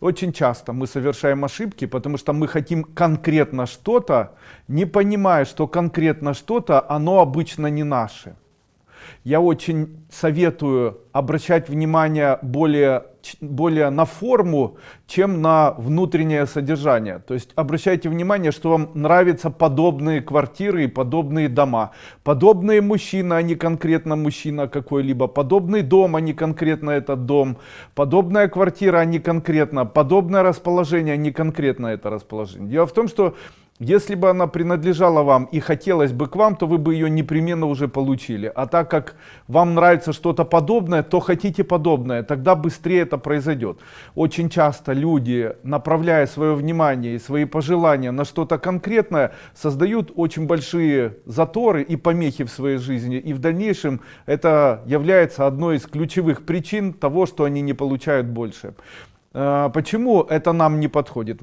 Очень часто мы совершаем ошибки, потому что мы хотим конкретно что-то, не понимая, что конкретно что-то, оно обычно не наше. Я очень советую обращать внимание более на форму, чем на внутреннее содержание. То есть обращайте внимание, что вам нравятся подобные квартиры и подобные дома. Подобные мужчины, а не конкретно мужчина какой-либо. Подобный дом, а не конкретно этот дом. Подобная квартира, а не конкретно. Подобное расположение, а не конкретно это расположение. Дело в том, что если бы она принадлежала вам и хотелось бы к вам, то вы бы ее непременно уже получили. А так как вам нравится что-то подобное, то хотите подобное, тогда быстрее это произойдет. Очень часто люди, направляя свое внимание и свои пожелания на что-то конкретное, создают очень большие заторы и помехи в своей жизни. И в дальнейшем это является одной из ключевых причин того, что они не получают больше. Почему это нам не подходит?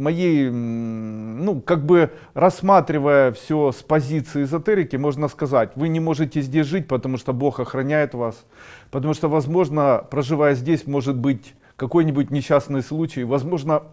Рассматривая все с позиции эзотерики, можно сказать, вы не можете здесь жить, потому что Бог охраняет вас, потому что, возможно, проживая здесь, может быть какой-нибудь несчастный случай, возможно,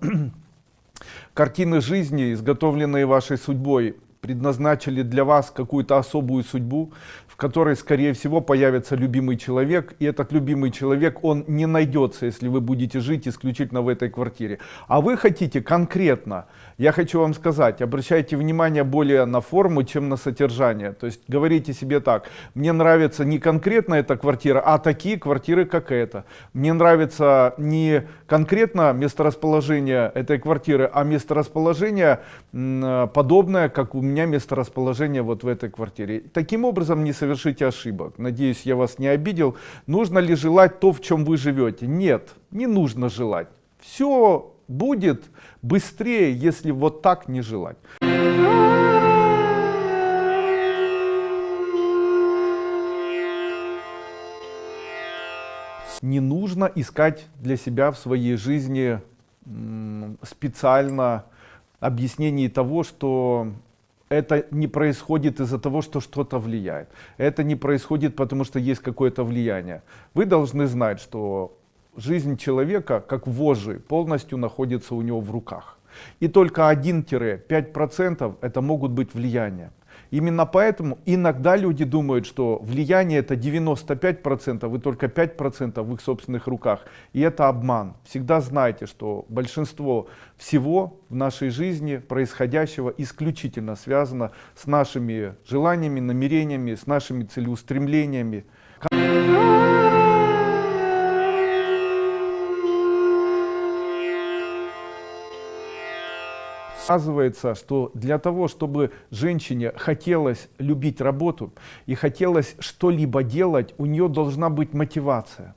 картины жизни, изготовленные вашей судьбой, предназначили для вас какую-то особую судьбу, в которой, скорее всего, появится любимый человек, и этот любимый человек, он не найдется, если вы будете жить исключительно в этой квартире. А вы хотите конкретно, я хочу вам сказать, обращайте внимание более на форму, чем на содержание. То есть говорите себе так: мне нравится не конкретно эта квартира, а такие квартиры, как эта. Мне нравится не конкретно месторасположение этой квартиры, а месторасположение подобное, как у меня месторасположение вот в этой квартире. Таким образом не совершите ошибок. Надеюсь, я вас не обидел. Нужно ли желать то, в чем вы живете? Нет, не нужно желать. Все будет быстрее, если вот так не желать. Не нужно искать для себя в своей жизни специально объяснений того, что это не происходит из-за того, что что-то влияет. Это не происходит, потому что есть какое-то влияние. Вы должны знать, что жизнь человека, как вожжи, полностью находится у него в руках. И только 1-5% это могут быть влияния. Именно поэтому иногда люди думают, что влияние это 95% и только 5% в их собственных руках. И это обман. Всегда знайте, что большинство всего в нашей жизни происходящего исключительно связано с нашими желаниями, намерениями, с нашими целеустремлениями. Оказывается, что для того, чтобы женщине хотелось любить работу и хотелось что-либо делать, у нее должна быть мотивация.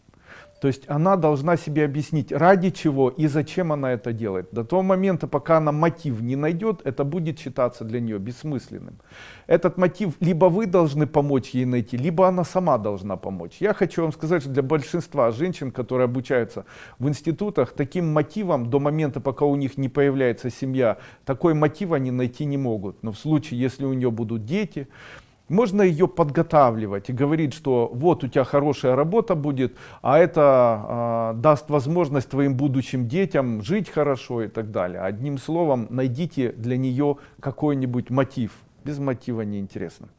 То есть она должна себе объяснить, ради чего и зачем она это делает. До того момента, пока она мотив не найдет, это будет считаться для нее бессмысленным. Этот мотив либо вы должны помочь ей найти, либо она сама должна помочь. Я хочу вам сказать, что для большинства женщин, которые обучаются в институтах, таким мотивом до момента, пока у них не появляется семья, такой мотив они найти не могут. Но в случае, если у нее будут дети, можно ее подготавливать и говорить, что вот у тебя хорошая работа будет, а это даст возможность твоим будущим детям жить хорошо и так далее. Одним словом, найдите для нее какой-нибудь мотив. Без мотива неинтересно.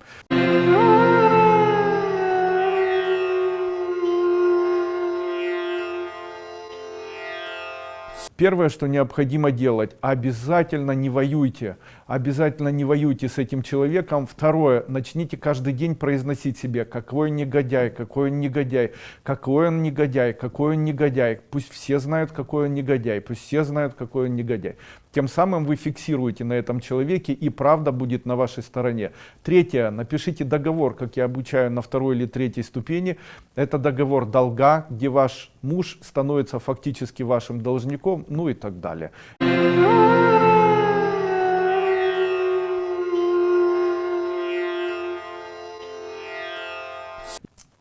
Первое, что необходимо делать, обязательно не воюйте. Обязательно не воюйте с этим человеком. Второе, начните каждый день произносить себе, какой он негодяй, какой он негодяй, какой он негодяй, какой он негодяй. Пусть все знают, какой он негодяй, пусть все знают, какой он негодяй. Тем самым вы фиксируете на этом человеке, и правда будет на вашей стороне. Третье, напишите договор, как я обучаю на 2-й или 3-й ступени. Это договор долга, где ваш муж становится фактически вашим должником, ну и так далее.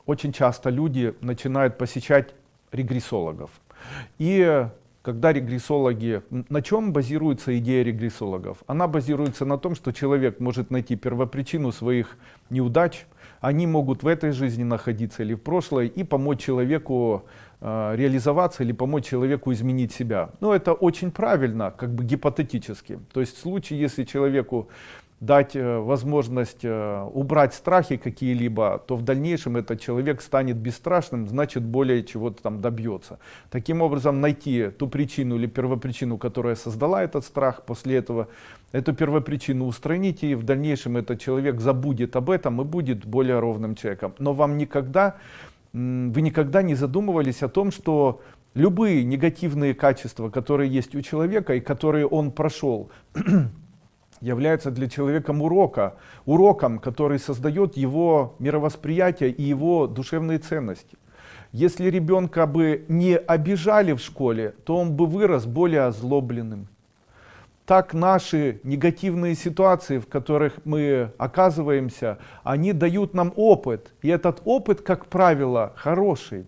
Очень часто люди начинают посещать регрессологов. И когда регрессологи, на чем базируется идея регрессологов? Она базируется на том, что человек может найти первопричину своих неудач, они могут в этой жизни находиться или в прошлой, и помочь человеку реализоваться или помочь человеку изменить себя. Но это очень правильно, как бы гипотетически. То есть в случае, если человеку дать возможность убрать страхи какие-либо, то в дальнейшем этот человек станет бесстрашным, значит более чего-то там добьется. Таким образом найти ту причину или первопричину, которая создала этот страх, после этого эту первопричину устранить, и в дальнейшем этот человек забудет об этом и будет более ровным человеком. Но вы никогда не задумывались о том, что любые негативные качества, которые есть у человека и которые он прошел, является для человека уроком, который создает его мировосприятие и его душевные ценности. Если ребенка бы не обижали в школе, то он бы вырос более озлобленным. Так наши негативные ситуации, в которых мы оказываемся, они дают нам опыт. И этот опыт, как правило, хороший.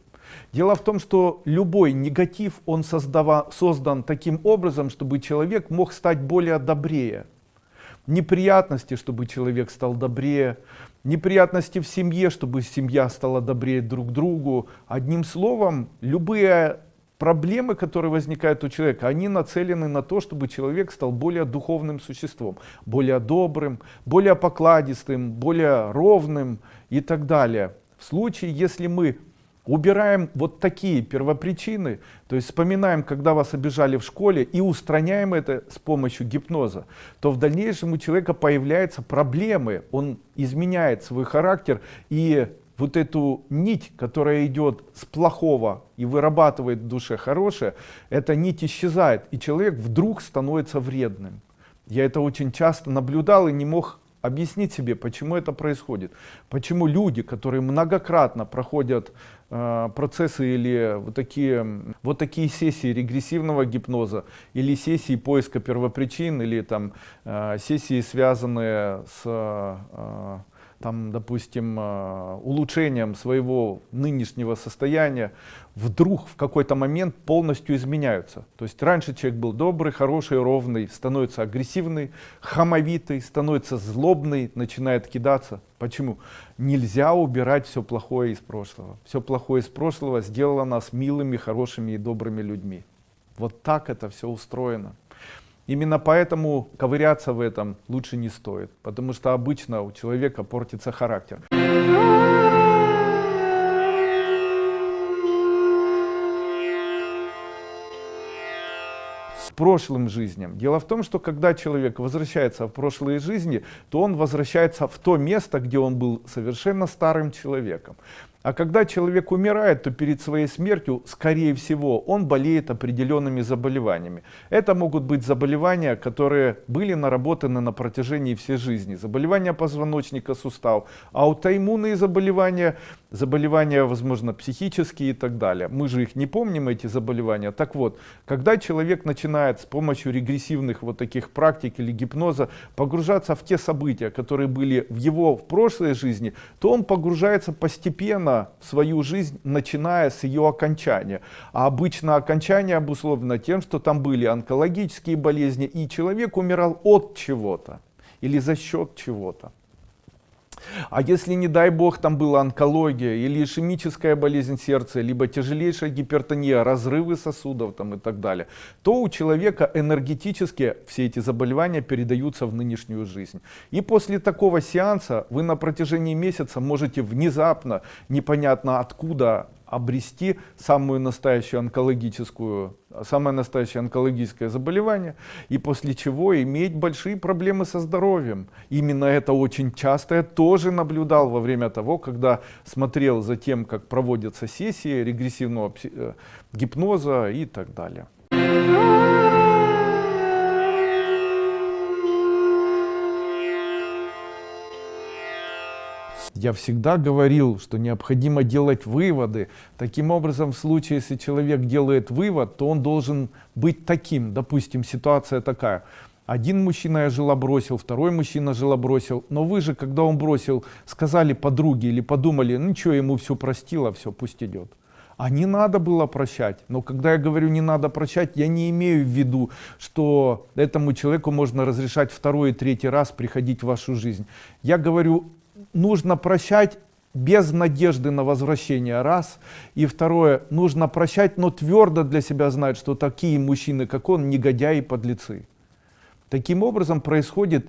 Дело в том, что любой негатив, он создан таким образом, чтобы человек мог стать более добрее. Неприятности, чтобы человек стал добрее, неприятности в семье, чтобы семья стала добрее друг другу. Одним словом, любые проблемы, которые возникают у человека, они нацелены на то, чтобы человек стал более духовным существом, более добрым, более покладистым, более ровным и так далее. В случае, если мы убираем вот такие первопричины, то есть вспоминаем, когда вас обижали в школе, и устраняем это с помощью гипноза, то в дальнейшем у человека появляются проблемы, он изменяет свой характер, и вот эту нить, которая идет с плохого и вырабатывает в душе хорошее, эта нить исчезает, и человек вдруг становится вредным. Я это очень часто наблюдал и не мог объяснить себе, почему это происходит. Почему люди, которые многократно проходят процессы или вот такие сессии регрессивного гипноза, или сессии поиска первопричин, или там сессии, связанные с там, допустим, улучшением своего нынешнего состояния, вдруг в какой-то момент полностью изменяются. То есть раньше человек был добрый, хороший, ровный, становится агрессивный, хамовитый, становится злобный, начинает кидаться. Почему? Нельзя убирать все плохое из прошлого. Все плохое из прошлого сделало нас милыми, хорошими и добрыми людьми. Вот так это все устроено. Именно поэтому ковыряться в этом лучше не стоит, потому что обычно у человека портится характер. Прошлым жизням. Дело в том, что когда человек возвращается в прошлые жизни, то он возвращается в то место, где он был совершенно старым человеком. А когда человек умирает, то перед своей смертью, скорее всего, он болеет определенными заболеваниями. Это могут быть заболевания, которые были наработаны на протяжении всей жизни. Заболевания позвоночника, суставов, аутоиммунные заболевания, возможно, психические и так далее. Мы же их не помним, эти заболевания. Так вот, когда человек начинает с помощью регрессивных вот таких практик или гипноза погружаться в те события, которые были в прошлой жизни, то он погружается постепенно в свою жизнь, начиная с ее окончания. А обычно окончание обусловлено тем, что там были онкологические болезни, и человек умирал от чего-то или за счет чего-то. А если, не дай бог, там была онкология или ишемическая болезнь сердца, либо тяжелейшая гипертония, разрывы сосудов там, и так далее, то у человека энергетически все эти заболевания передаются в нынешнюю жизнь. И после такого сеанса вы на протяжении месяца можете внезапно, непонятно откуда, обрести самое настоящее онкологическое заболевание, и после чего иметь большие проблемы со здоровьем. Именно это очень часто я тоже наблюдал во время того, когда смотрел за тем, как проводятся сессии регрессивного гипноза и так далее. Я всегда говорил, что необходимо делать выводы. Таким образом, в случае, если человек делает вывод, то он должен быть таким. Допустим, ситуация такая. Один мужчина жила бросил, второй мужчина жила бросил. Но вы же, когда он бросил, сказали подруге или подумали, ну ничего, ему все простило, все, пусть идет. А не надо было прощать. Но когда я говорю не надо прощать, я не имею в виду, что этому человеку можно разрешать второй и третий раз приходить в вашу жизнь. Я говорю, нужно прощать без надежды на возвращение, раз. И второе, нужно прощать, но твердо для себя знать, что такие мужчины, как он, негодяи и подлецы. Таким образом происходит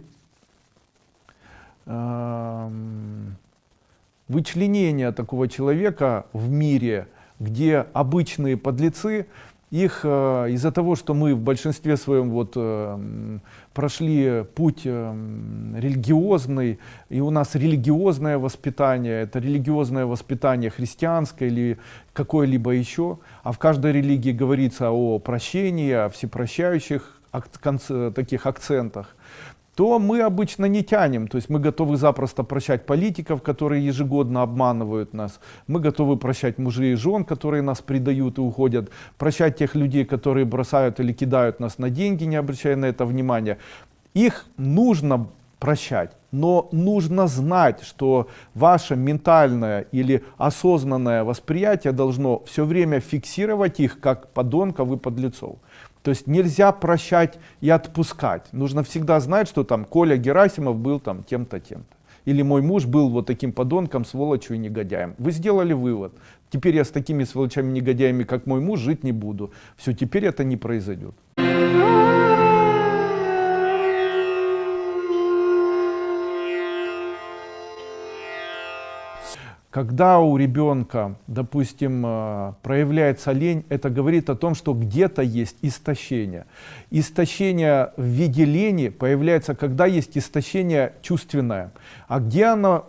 вычленение такого человека в мире, где обычные подлецы, их из-за того, что мы в большинстве своем прошли путь религиозный, и у нас религиозное воспитание, это религиозное воспитание христианское или какое-либо еще, а в каждой религии говорится о прощении, о всепрощающих таких акцентах, то мы обычно не тянем, то есть мы готовы запросто прощать политиков, которые ежегодно обманывают нас, мы готовы прощать мужей и жен, которые нас предают и уходят, прощать тех людей, которые бросают или кидают нас на деньги, не обращая на это внимания. Их нужно прощать, но нужно знать, что ваше ментальное или осознанное восприятие должно все время фиксировать их как подонков и подлецов. То есть нельзя прощать и отпускать. Нужно всегда знать, что там Коля Герасимов был там тем-то, тем-то. Или мой муж был вот таким подонком, сволочью и негодяем. Вы сделали вывод. Теперь я с такими сволочами, негодяями, как мой муж, жить не буду. Все, теперь это не произойдет. Когда у ребенка, допустим, проявляется лень, это говорит о том, что где-то есть истощение. Истощение в виде лени появляется, когда есть истощение чувственное. А где оно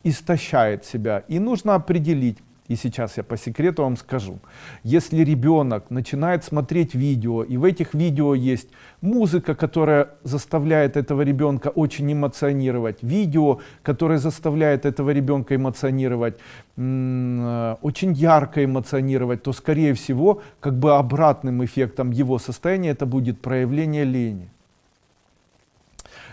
истощает себя? И нужно определить. И сейчас я по секрету вам скажу. Если ребенок начинает смотреть видео, и в этих видео есть музыка, которая заставляет этого ребенка очень эмоционировать, видео, которое заставляет этого ребенка эмоционировать, очень ярко эмоционировать, то скорее всего, как бы обратным эффектом его состояния это будет проявление лени.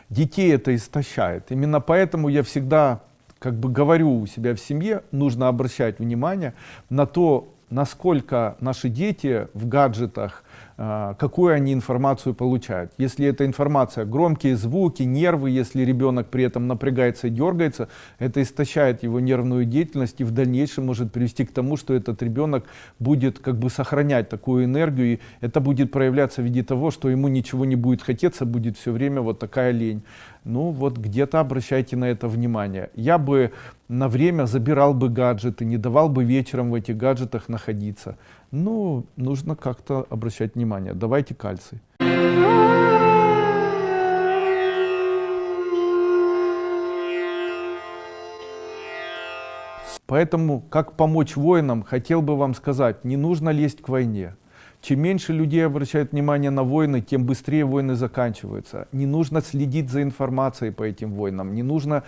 Детей это истощает. Именно поэтому я всегда говорю у себя в семье, нужно обращать внимание на то, насколько наши дети в гаджетах, какую они информацию получают. Если эта информация громкие звуки, нервы, если ребенок при этом напрягается и дергается, это истощает его нервную деятельность и в дальнейшем может привести к тому, что этот ребенок будет сохранять такую энергию, и это будет проявляться в виде того, что ему ничего не будет хотеться, будет все время вот такая лень. Ну вот где-то обращайте на это внимание. Я бы на время забирал бы гаджеты, не давал бы вечером в этих гаджетах находиться. Ну, нужно как-то обращать внимание. Давайте кальций. Поэтому, как помочь воинам, хотел бы вам сказать, не нужно лезть к войне. Чем меньше людей обращают внимание на войны, тем быстрее войны заканчиваются. Не нужно следить за информацией по этим войнам, не нужно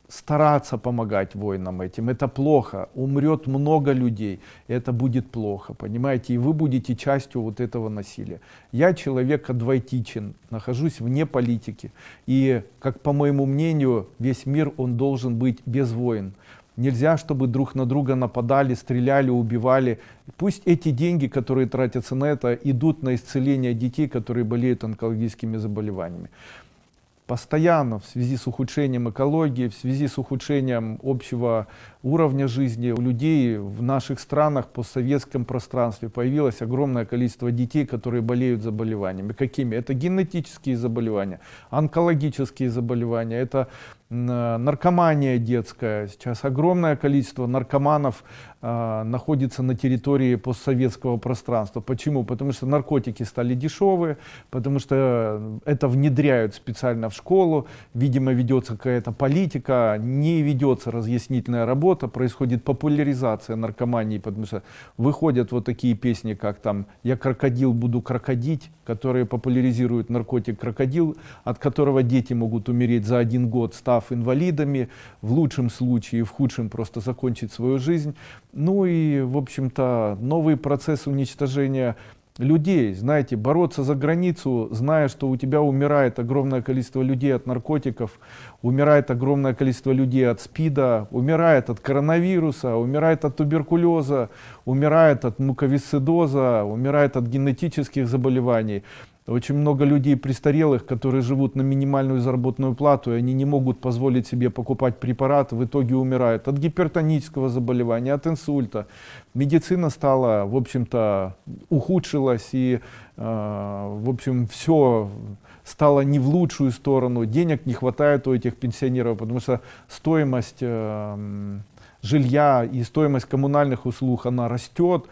стараться помогать войнам этим. Это плохо. Умрет много людей, это будет плохо, понимаете? И вы будете частью вот этого насилия. Я человек адвайтичен, нахожусь вне политики. И, как по моему мнению, весь мир, он должен быть без войн. Нельзя, чтобы друг на друга нападали, стреляли, убивали. Пусть эти деньги, которые тратятся на это, идут на исцеление детей, которые болеют онкологическими заболеваниями. Постоянно в связи с ухудшением экологии, в связи с ухудшением общего уровня жизни у людей в наших странах, постсоветском пространстве появилось огромное количество детей, которые болеют заболеваниями. Какими? Это генетические заболевания, онкологические заболевания, это наркомания детская. Сейчас огромное количество наркоманов находится на территории постсоветского пространства. Почему? Потому что наркотики стали дешевые, потому что это внедряют специально в школу, видимо, ведется какая-то политика, не ведется разъяснительная работа, происходит популяризация наркомании, потому что выходят вот такие песни, как там «Я крокодил, буду крокодить», которые популяризируют наркотик крокодил, от которого дети могут умереть за 1 год, став инвалидами, в лучшем случае, в худшем просто закончить свою жизнь. Ну и, в общем-то, новый процесс уничтожения людей. Знаете, бороться за границу, зная, что у тебя умирает огромное количество людей от наркотиков, умирает огромное количество людей от СПИДа, умирает от коронавируса, умирает от туберкулеза, умирает от муковисцидоза, умирает от генетических заболеваний. Очень много людей престарелых, которые живут на минимальную заработную плату, и они не могут позволить себе покупать препараты, в итоге умирают от гипертонического заболевания, от инсульта. Медицина стала, в общем-то, ухудшилась, и, в общем, все стало не в лучшую сторону. Денег не хватает у этих пенсионеров, потому что стоимость жилья и стоимость коммунальных услуг, она растет.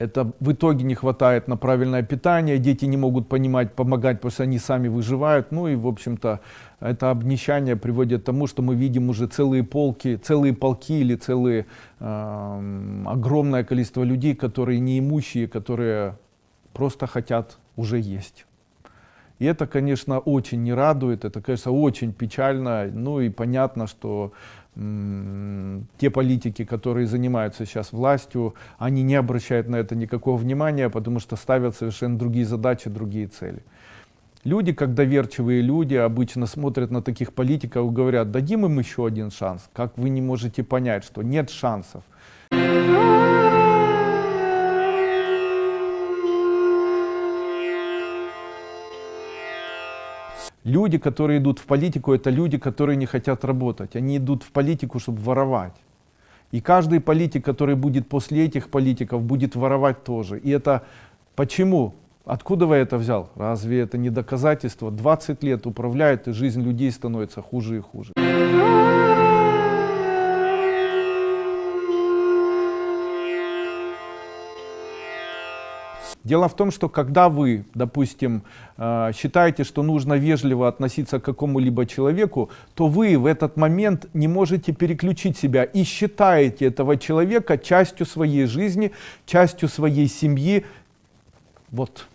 Это в итоге не хватает на правильное питание, дети не могут помогать, потому что они сами выживают. Ну и, в общем-то, это обнищание приводит к тому, что мы видим уже целые полки или целые огромное количество людей, которые неимущие, которые просто хотят уже есть. И это, конечно, очень не радует, это, конечно, очень печально. Ну и понятно, что те политики, которые занимаются сейчас властью, они не обращают на это никакого внимания, потому что ставят совершенно другие задачи, другие цели. Люди, как доверчивые люди, обычно смотрят на таких политиков и говорят: дадим им еще один шанс. Как вы не можете понять, что нет шансов? Люди, которые идут в политику, это люди, которые не хотят работать. Они идут в политику, чтобы воровать. И каждый политик, который будет после этих политиков, будет воровать тоже. И это почему? Откуда вы это взял? Разве это не доказательство? 20 лет управляет, и жизнь людей становится хуже и хуже. Дело в том, что когда вы, допустим, считаете, что нужно вежливо относиться к какому-либо человеку, то вы в этот момент не можете переключить себя и считаете этого человека частью своей жизни, частью своей семьи. Вот.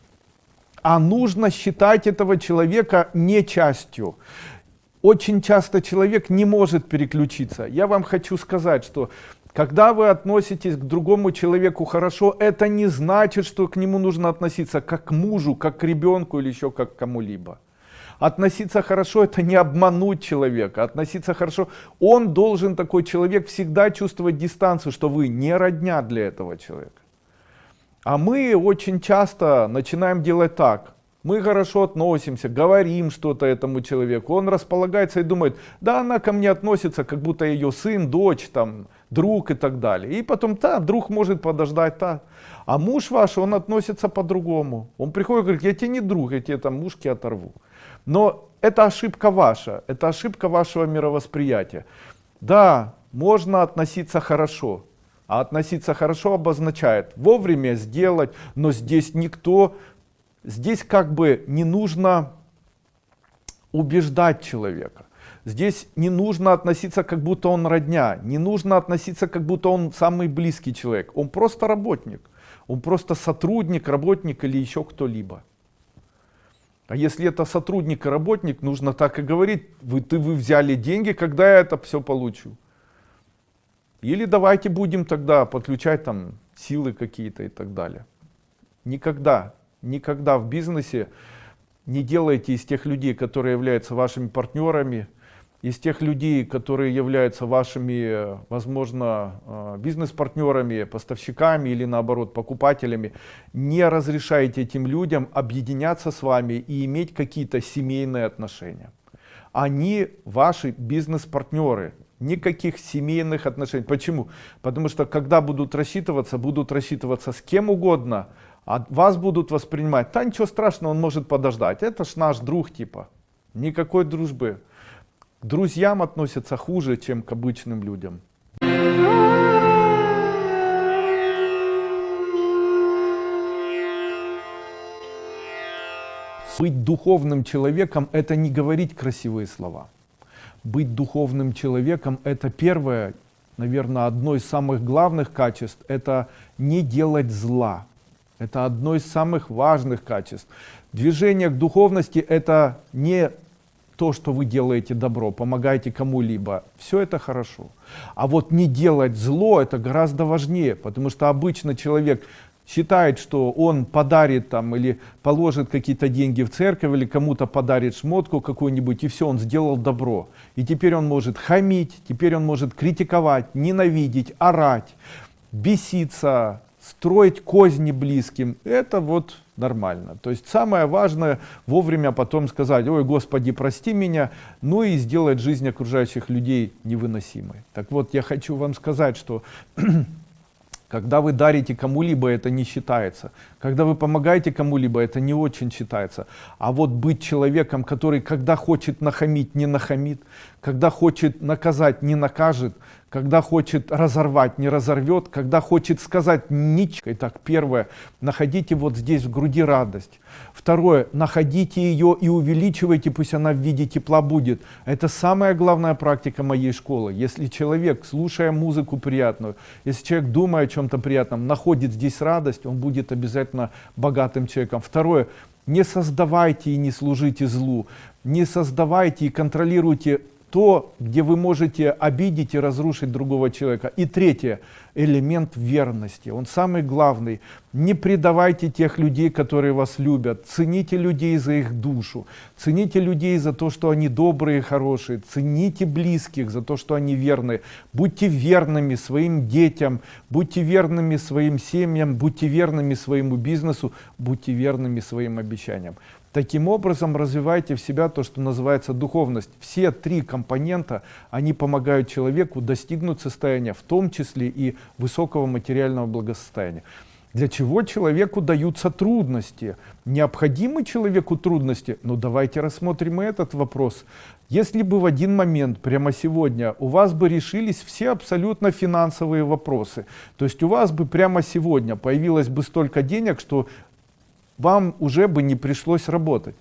А нужно считать этого человека не частью. Очень часто человек не может переключиться. Я вам хочу сказать, что когда вы относитесь к другому человеку хорошо, это не значит, что к нему нужно относиться как к мужу, как к ребенку или еще как к кому-либо. Относиться хорошо — это не обмануть человека. Относиться хорошо, он должен, такой человек, всегда чувствовать дистанцию, что вы не родня для этого человека. А мы очень часто начинаем делать так. Мы хорошо относимся, говорим что-то этому человеку, он располагается и думает: да, она ко мне относится, как будто ее сын, дочь, там, друг и так далее. И потом, да, друг может подождать, да. А муж ваш, он относится по-другому. Он приходит и говорит: я тебе не друг, я тебе там ушки оторву. Но это ошибка ваша, это ошибка вашего мировосприятия. Да, можно относиться хорошо. А относиться хорошо обозначает вовремя сделать, но здесь никто... Здесь как бы не нужно убеждать человека. Здесь не нужно относиться, как будто он родня. Не нужно относиться, как будто он самый близкий человек. Он просто работник. Он просто сотрудник, работник или еще кто-либо. А если это сотрудник и работник, нужно так и говорить: вы взяли деньги, когда я это все получу. Или давайте будем тогда подключать там силы какие-то и так далее. Никогда в бизнесе не делайте из тех людей, которые являются вашими партнерами, из тех людей, которые являются вашими, возможно, бизнес-партнерами, поставщиками или наоборот покупателями, не разрешайте этим людям объединяться с вами и иметь какие-то семейные отношения. Они ваши бизнес-партнеры. Никаких семейных отношений. Почему? Потому что когда будут рассчитываться с кем угодно, а вас будут воспринимать: да ничего страшного, он может подождать, это ж наш друг типа. Никакой дружбы. К друзьям относятся хуже, чем к обычным людям. Быть духовным человеком — это не говорить красивые слова. Быть духовным человеком — это первое, наверное, одно из самых главных качеств — это не делать зла. Это одно из самых важных качеств. Движение к духовности — это не то, что вы делаете добро, помогаете кому-либо. Все это хорошо. А вот не делать зло — это гораздо важнее, потому что обычно человек считает, что он подарит там или положит какие-то деньги в церковь или кому-то подарит шмотку какую-нибудь, и все, он сделал добро. И теперь он может хамить, теперь он может критиковать, ненавидеть, орать, беситься, строить козни близким. Это вот нормально. То есть самое важное вовремя потом сказать: ой, Господи, прости меня, ну и сделать жизнь окружающих людей невыносимой. Так вот, я хочу вам сказать, что когда вы дарите кому-либо, это не считается. Когда вы помогаете кому-либо, это не очень считается. А вот быть человеком, который, когда хочет нахамить, не нахамит, когда хочет наказать, не накажет, когда хочет разорвать, не разорвет, когда хочет сказать ничего. Итак, первое, находите вот здесь в груди радость. Второе, находите ее и увеличивайте, пусть она в виде тепла будет. Это самая главная практика моей школы. Если человек, слушая музыку приятную, если человек, думая о чем-то приятном, находит здесь радость, он будет обязательно богатым человеком. Второе, не создавайте и не служите злу, не создавайте и контролируйте то, где вы можете обидеть и разрушить другого человека. И третье, элемент верности. Он самый главный. Не предавайте тех людей, которые вас любят. Цените людей за их душу. Цените людей за то, что они добрые и хорошие. Цените близких за то, что они верны. Будьте верными своим детям. Будьте верными своим семьям. Будьте верными своему бизнесу. Будьте верными своим обещаниям. Таким образом, развивайте в себя то, что называется духовность. Все три компонента, они помогают человеку достигнуть состояния, в том числе и высокого материального благосостояния. Для чего человеку даются трудности? Необходимы человеку трудности? Ну давайте рассмотрим и этот вопрос. Если бы в один момент, прямо сегодня, у вас бы решились все абсолютно финансовые вопросы, то есть у вас бы прямо сегодня появилось бы столько денег, что вам уже бы не пришлось работать.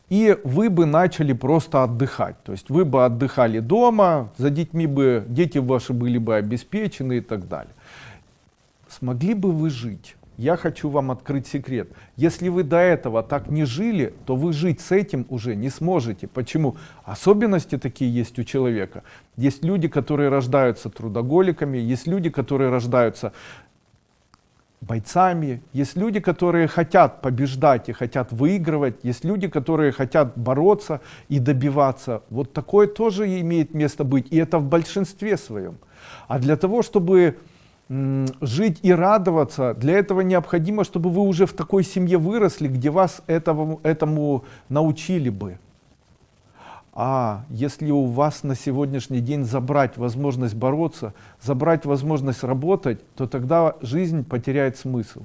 И вы бы начали просто отдыхать. То есть вы бы отдыхали дома, за детьми бы, дети ваши были бы обеспечены и так далее. Смогли бы вы жить? Я хочу вам открыть секрет. Если вы до этого так не жили, то вы жить с этим уже не сможете. Почему? Особенности такие есть у человека. Есть люди, которые рождаются трудоголиками, есть люди, которые рождаются бойцами, есть люди, которые хотят побеждать и хотят выигрывать, есть люди, которые хотят бороться и добиваться. Вот такое тоже имеет место быть, и это в большинстве своем. А для того, чтобы жить и радоваться, для этого необходимо, чтобы вы уже в такой семье выросли, где вас этому научили бы. А если у вас на сегодняшний день забрать возможность бороться, забрать возможность работать, то тогда жизнь потеряет смысл.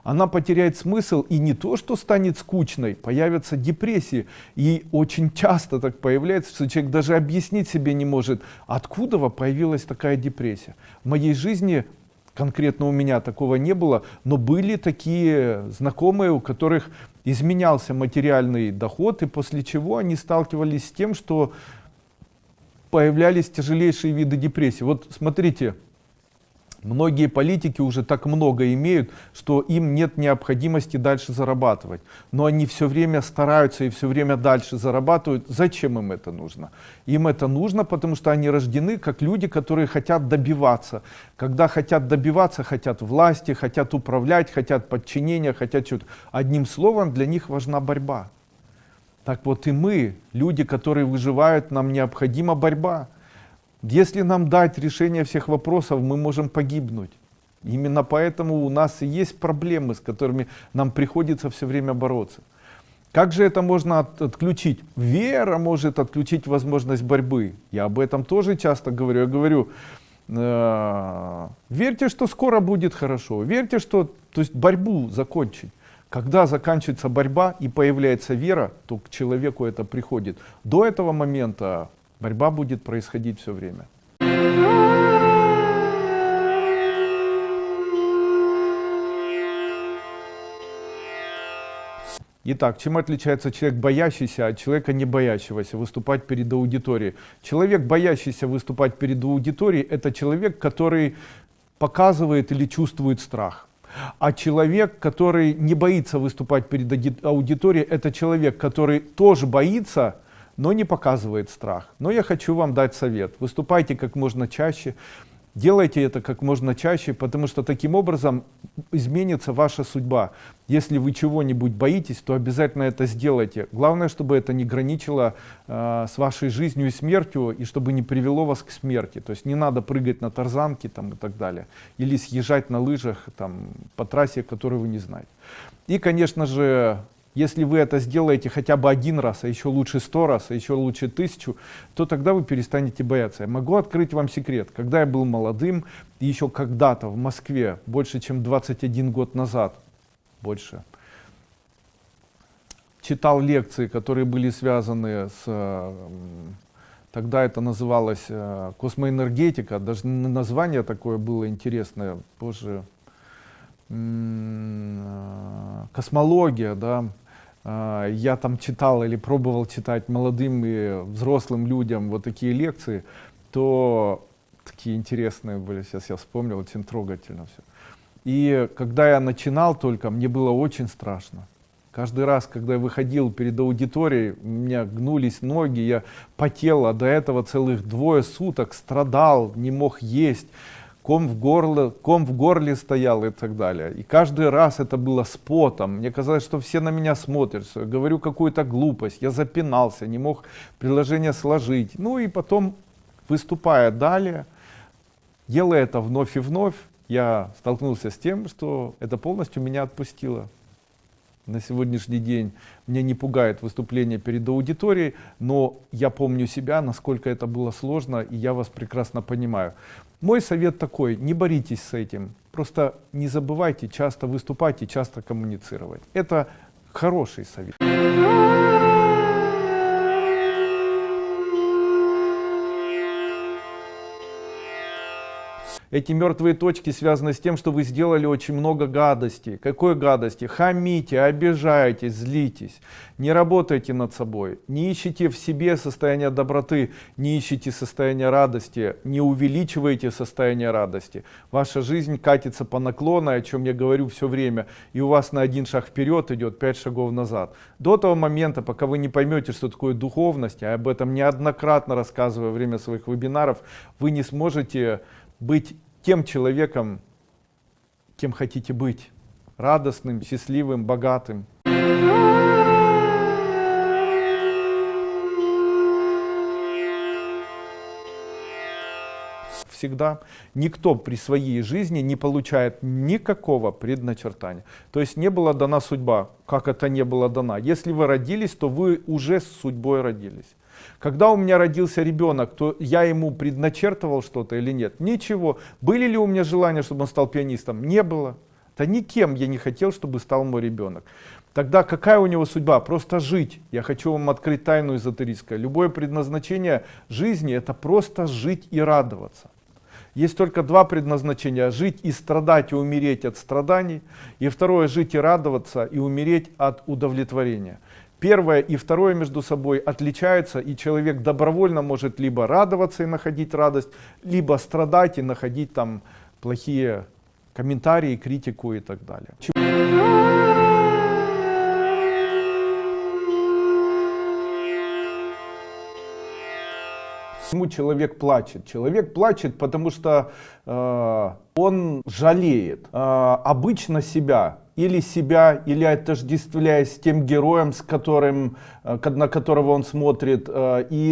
Она потеряет смысл, и не то, что станет скучной, появятся депрессии. И очень часто так появляется, что человек даже объяснить себе не может, откуда появилась такая депрессия. В моей жизни, конкретно у меня такого не было, но были такие знакомые, у которых изменялся материальный доход, и после чего они сталкивались с тем, что появлялись тяжелейшие виды депрессии. Вот смотрите, многие политики уже так много имеют, что им нет необходимости дальше зарабатывать. Но они все время стараются и все время дальше зарабатывают. Зачем им это нужно? Им это нужно, потому что они рождены как люди, которые хотят добиваться. Когда хотят добиваться, хотят власти, хотят управлять, хотят подчинения, хотят что-то. Одним словом, для них важна борьба. Так вот и мы, люди, которые выживают, нам необходима борьба. Если нам дать решение всех вопросов, мы можем погибнуть. Именно поэтому у нас и есть проблемы, с которыми нам приходится все время бороться. Как же это можно отключить? Вера может отключить возможность борьбы. Я об этом тоже часто говорю. Я говорю, верьте, что скоро будет хорошо. Верьте, что борьбу закончить. Когда заканчивается борьба и появляется вера, то к человеку это приходит. До этого момента борьба будет происходить все время. Итак, чем отличается человек, боящийся, от человека, не боящегося выступать перед аудиторией? Человек, боящийся выступать перед аудиторией, это человек, который показывает или чувствует страх. А человек, который не боится выступать перед аудиторией, это человек, который тоже боится, но не показывает страх. Но я хочу вам дать совет. Выступайте как можно чаще. Делайте это как можно чаще, потому что таким образом изменится ваша судьба. Если вы чего-нибудь боитесь, то обязательно это сделайте. Главное, чтобы это не граничило с вашей жизнью и смертью, и чтобы не привело вас к смерти. То есть не надо прыгать на тарзанке там, и так далее. Или съезжать на лыжах там, по трассе, которую вы не знаете. И, конечно же, если вы это сделаете хотя бы 1 раз, а еще лучше 100 раз, а еще лучше 1000, то тогда вы перестанете бояться. Я могу открыть вам секрет. Когда я был молодым, и еще когда-то в Москве, больше чем 21 год назад, больше, читал лекции, которые были связаны с... Тогда это называлось космоэнергетика, даже название такое было интересное, боже, космология, да. Я там читал или пробовал читать молодым и взрослым людям вот такие лекции, то такие интересные были, сейчас я вспомнил, очень трогательно все. И когда я начинал только, мне было очень страшно. Каждый раз, когда я выходил перед аудиторией, у меня гнулись ноги, я потел, а до этого целых 2 суток страдал, не мог есть. Ком в горле стоял и так далее. И каждый раз это было с потом. Мне казалось, что все на меня смотрят, что я говорю какую-то глупость. Я запинался, не мог предложение сложить. Ну и потом, выступая далее, делая это вновь и вновь, я столкнулся с тем, что это полностью меня отпустило. На сегодняшний день меня не пугает выступление перед аудиторией, но я помню себя, насколько это было сложно, и я вас прекрасно понимаю. Мой совет такой: не боритесь с этим, просто не забывайте часто выступать и часто коммуницировать. Это хороший совет. Эти мертвые точки связаны с тем, что вы сделали очень много гадостей. Какой гадости? Хамите, обижаетесь, злитесь. Не работайте над собой. Не ищите в себе состояние доброты, не ищите состояние радости, не увеличивайте состояние радости. Ваша жизнь катится по наклону, о чем я говорю все время, и у вас на 1 шаг вперед идет 5 шагов назад. До того момента, пока вы не поймете, что такое духовность, а об этом неоднократно рассказываю во время своих вебинаров, вы не сможете быть тем человеком, кем хотите быть. Радостным, счастливым, богатым. Всегда никто при своей жизни не получает никакого предначертания. То есть не была дана судьба, как это не была дана. Если вы родились, то вы уже с судьбой родились. Когда у меня родился ребенок, то я ему предначертывал что-то или нет? Ничего. Были ли у меня желания, чтобы он стал пианистом? Не было. Да никем я не хотел, чтобы стал мой ребенок. Тогда какая у него судьба? Просто жить. Я хочу вам открыть тайну эзотерическую. Любое предназначение жизни — это просто жить и радоваться. Есть только 2 предназначения: жить и страдать, и умереть от страданий. И второе — жить и радоваться, и умереть от удовлетворения. Первое и второе между собой отличаются, и человек добровольно может либо радоваться и находить радость, либо страдать и находить там плохие комментарии, критику и так далее. Почему человек плачет? Человек плачет, потому что он жалеет обычно себя, или отождествляясь с тем героем, на которого он смотрит, и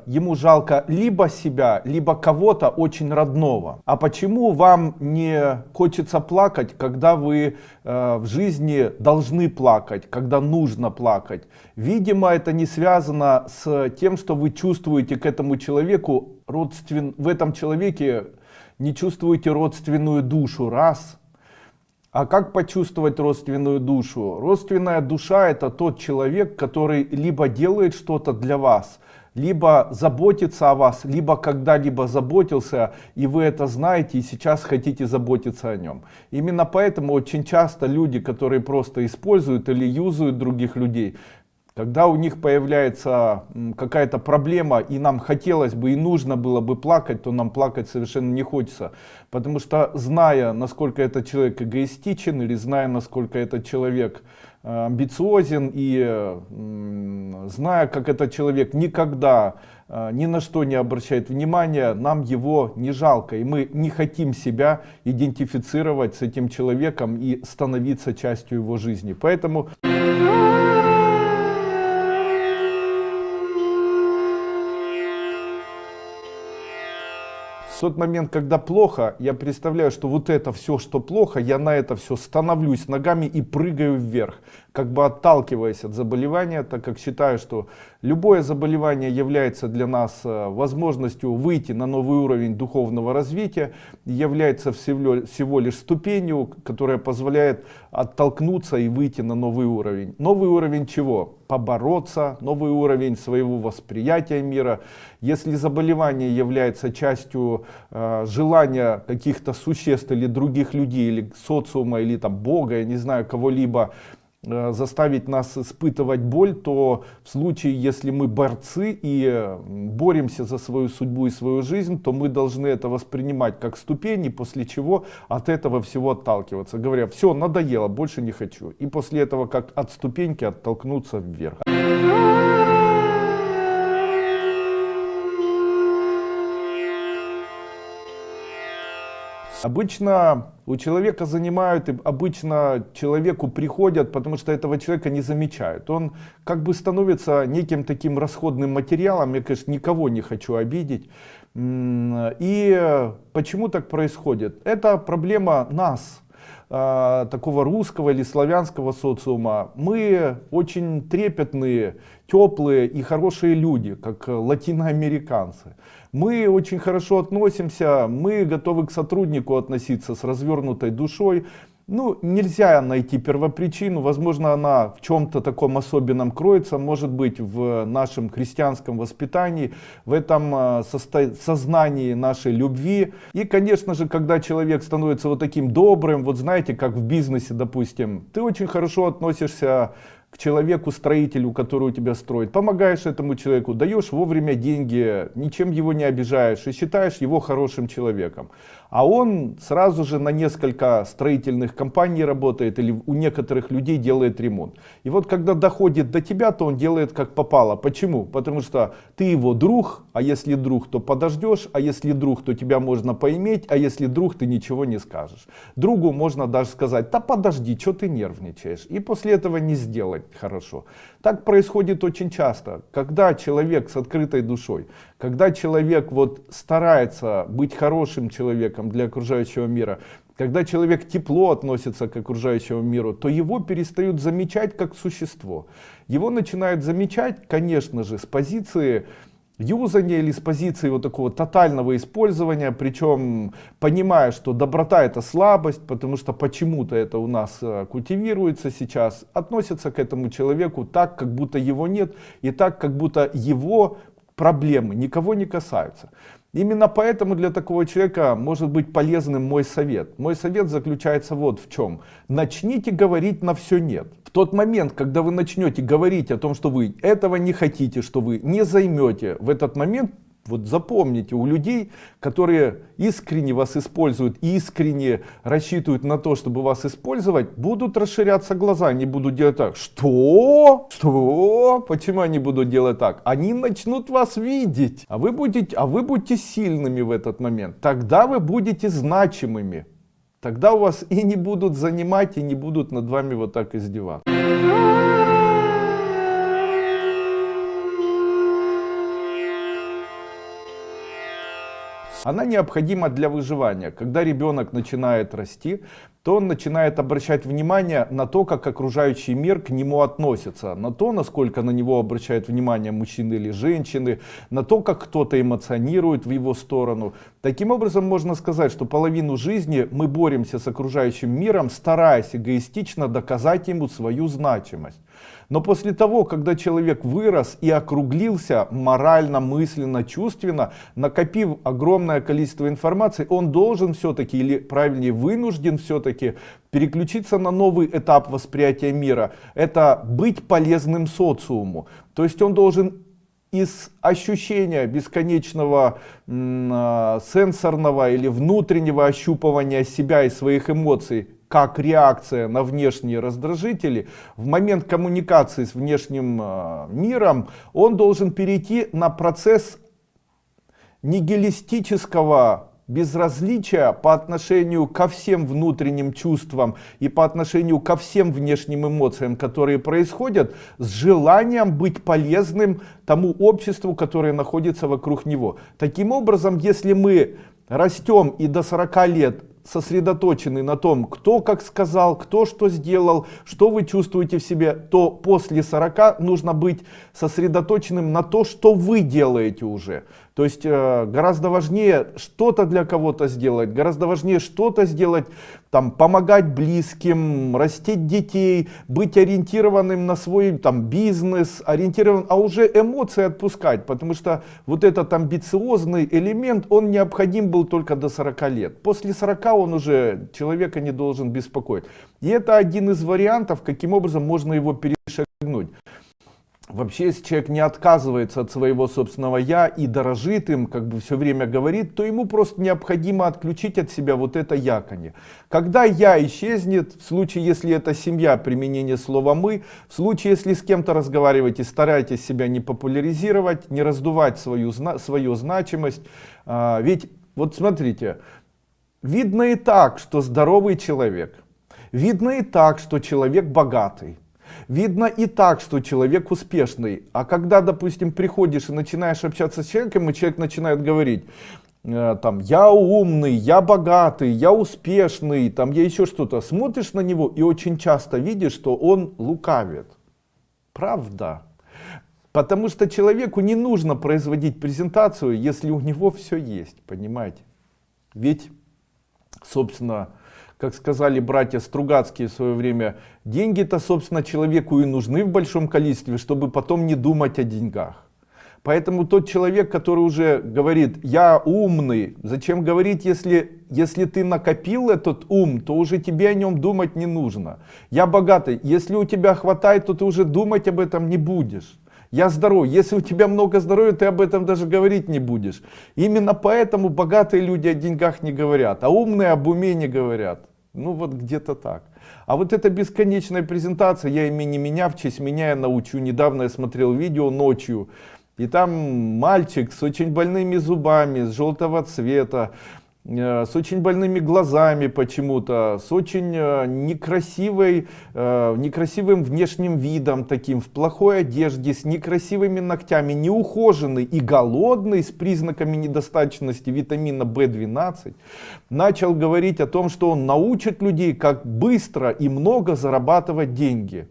ему жалко либо себя, либо кого-то очень родного. А почему вам не хочется плакать, когда вы в жизни должны плакать, когда нужно плакать? Видимо, это не связано с тем, что вы чувствуете к этому человеку, в этом человеке не чувствуете родственную душу, раз. А как почувствовать родственную душу? Родственная душа — это тот человек, который либо делает что-то для вас, либо заботится о вас, либо когда-либо заботился, и вы это знаете, и сейчас хотите заботиться о нем. Именно поэтому очень часто люди, которые просто используют или юзают других людей, Когда у них появляется какая-то проблема, и нам хотелось бы и нужно было бы плакать, то нам плакать совершенно не хочется. Потому что, зная, насколько этот человек эгоистичен, или зная, насколько этот человек амбициозен, и зная, как этот человек никогда ни на что не обращает внимания, нам его не жалко. И мы не хотим себя идентифицировать с этим человеком и становиться частью его жизни. Поэтому... В тот момент, когда плохо, я представляю, что вот это все, что плохо, я на это все становлюсь ногами и прыгаю вверх, как бы отталкиваясь от заболевания, так как считаю, что любое заболевание является для нас возможностью выйти на новый уровень духовного развития, является всего лишь ступенью, которая позволяет оттолкнуться и выйти на новый уровень. Новый уровень чего? Побороться, новый уровень своего восприятия мира. Если заболевание является частью желания каких-то существ или других людей, или социума, или там Бога, я не знаю, кого-либо, заставить нас испытывать боль, то в случае, если мы борцы и боремся за свою судьбу и свою жизнь, то мы должны это воспринимать как ступени, после чего от этого всего отталкиваться, говоря: все, надоело, больше не хочу. И после этого как от ступеньки оттолкнуться вверх. Обычно у человека занимают, и обычно человеку приходят, потому что этого человека не замечают. Он как бы становится неким таким расходным материалом. Я, конечно, никого не хочу обидеть. И почему так происходит? Это проблема нас, такого русского или славянского социума. Мы очень трепетные, теплые и хорошие люди, как латиноамериканцы. Мы очень хорошо относимся, мы готовы к сотруднику относиться с развернутой душой. Ну, нельзя найти первопричину, возможно, она в чем-то таком особенном кроется, может быть, в нашем христианском воспитании, в этом сознании нашей любви. И, конечно же, когда человек становится вот таким добрым, вот знаете, как в бизнесе, допустим, ты очень хорошо относишься к человеку-строителю, который у тебя строит, помогаешь этому человеку, даешь вовремя деньги, ничем его не обижаешь и считаешь его хорошим человеком. А он сразу же на несколько строительных компаний работает или у некоторых людей делает ремонт. И вот когда доходит до тебя, то он делает как попало. Почему? Потому что ты его друг, а если друг, то подождешь, а если друг, то тебя можно поиметь, а если друг, ты ничего не скажешь. Другу можно даже сказать: да подожди, что ты нервничаешь, и после этого не сделать хорошо. Так происходит очень часто, когда человек с открытой душой, когда человек вот старается быть хорошим человеком для окружающего мира, когда человек тепло относится к окружающему миру, то его перестают замечать как существо. Его начинают замечать, конечно же, с позиции юзания или с позиции вот такого тотального использования, причем понимая, что доброта — это слабость, потому что почему-то это у нас культивируется сейчас, относятся к этому человеку так, как будто его нет, и так, как будто его проблемы никого не касаются. Именно поэтому для такого человека может быть полезным мой совет. Мой совет заключается вот в чем. Начните говорить на все нет. В тот момент, когда вы начнете говорить о том, что вы этого не хотите, что вы не займете, в этот момент, вот запомните, у людей, которые искренне вас используют и искренне рассчитывают на то, чтобы вас использовать, будут расширяться глаза, они будут делать так: что? Что? Почему они будут делать так? Они начнут вас видеть, а вы будете сильными в этот момент. Тогда вы будете значимыми. Тогда у вас и не будут занимать, и не будут над вами вот так издеваться. Она необходима для выживания. Когда ребенок начинает расти, то он начинает обращать внимание на то, как окружающий мир к нему относится, на то, насколько на него обращают внимание мужчины или женщины, на то, как кто-то эмоционирует в его сторону. Таким образом, можно сказать, что половину жизни мы боремся с окружающим миром, стараясь эгоистично доказать ему свою значимость. Но после того, когда человек вырос и округлился морально, мысленно, чувственно, накопив огромное количество информации, он должен все-таки, или правильнее вынужден все-таки переключиться на новый этап восприятия мира. Это быть полезным социуму. То есть он должен из ощущения бесконечного сенсорного или внутреннего ощупывания себя и своих эмоций как реакция на внешние раздражители, в момент коммуникации с внешним миром он должен перейти на процесс нигилистического безразличия по отношению ко всем внутренним чувствам и по отношению ко всем внешним эмоциям, которые происходят, с желанием быть полезным тому обществу, которое находится вокруг него. Таким образом, если мы растем и до 40 лет сосредоточены на том, кто как сказал, кто что сделал, что вы чувствуете в себе, то после 40 нужно быть сосредоточенным на то, что вы делаете уже. То есть гораздо важнее что-то для кого-то сделать, гораздо важнее что-то сделать, там, помогать близким, растить детей, быть ориентированным на свой там, бизнес, ориентирован, а уже эмоции отпускать, потому что вот этот амбициозный элемент, он необходим был только до 40 лет. После 40 он уже человека не должен беспокоить. И это один из вариантов, каким образом можно его перешагнуть. Вообще, если человек не отказывается от своего собственного «я» и дорожит им, как бы все время говорит, то ему просто необходимо отключить от себя вот это яконье. Когда «я» исчезнет, в случае, если это семья, применение слова «мы», в случае, если с кем-то разговариваете, старайтесь себя не популяризировать, не раздувать свою значимость. Ведь, вот смотрите, видно и так, что здоровый человек, видно и так, что человек богатый. Видно и так, что человек успешный. А когда, допустим, приходишь и начинаешь общаться с человеком, и человек начинает говорить, там, я умный, я богатый, я успешный, там, я еще что-то. Смотришь на него и очень часто видишь, что он лукавит. Правда. Потому что человеку не нужно производить презентацию, если у него все есть, понимаете? Ведь, собственно, как сказали братья Стругацкие в свое время, деньги-то, собственно, человеку и нужны в большом количестве, чтобы потом не думать о деньгах. Поэтому тот человек, который уже говорит, я умный, зачем говорить, если ты накопил этот ум, то уже тебе о нем думать не нужно. Я богатый, если у тебя хватает, то ты уже думать об этом не будешь. Я здоров, если у тебя много здоровья, ты об этом даже говорить не будешь. Именно поэтому богатые люди о деньгах не говорят, а умные об уме не говорят. Ну вот где-то так. А вот эта бесконечная презентация, я имени меня, в честь меня я научу. Недавно я смотрел видео ночью, и там мальчик с очень больными зубами, с желтого цвета, с очень больными глазами почему-то, с очень некрасивым внешним видом таким, в плохой одежде, с некрасивыми ногтями, неухоженный и голодный, с признаками недостаточности витамина В12, начал говорить о том, что он научит людей, как быстро и много зарабатывать деньги.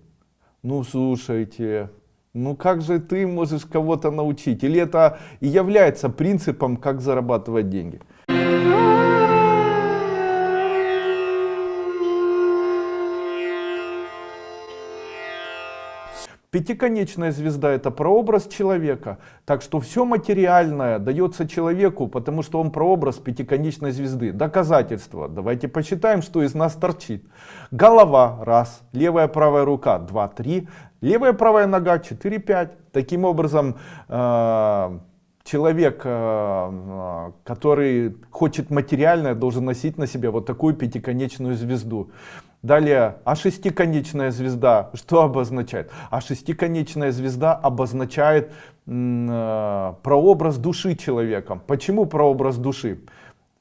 Ну слушайте, ну как же ты можешь кого-то научить? Или это и является принципом, как зарабатывать деньги? Пятиконечная звезда — это прообраз человека, так что все материальное дается человеку, потому что он прообраз пятиконечной звезды. Доказательства. Давайте посчитаем, что из нас торчит. Голова — раз, левая правая рука — 2, 3, левая правая нога — 4, 5. Таким образом, человек, который хочет материальное, должен носить на себе вот такую пятиконечную звезду. Далее, а шестиконечная звезда что обозначает? А шестиконечная звезда обозначает прообраз души человека. Почему прообраз души?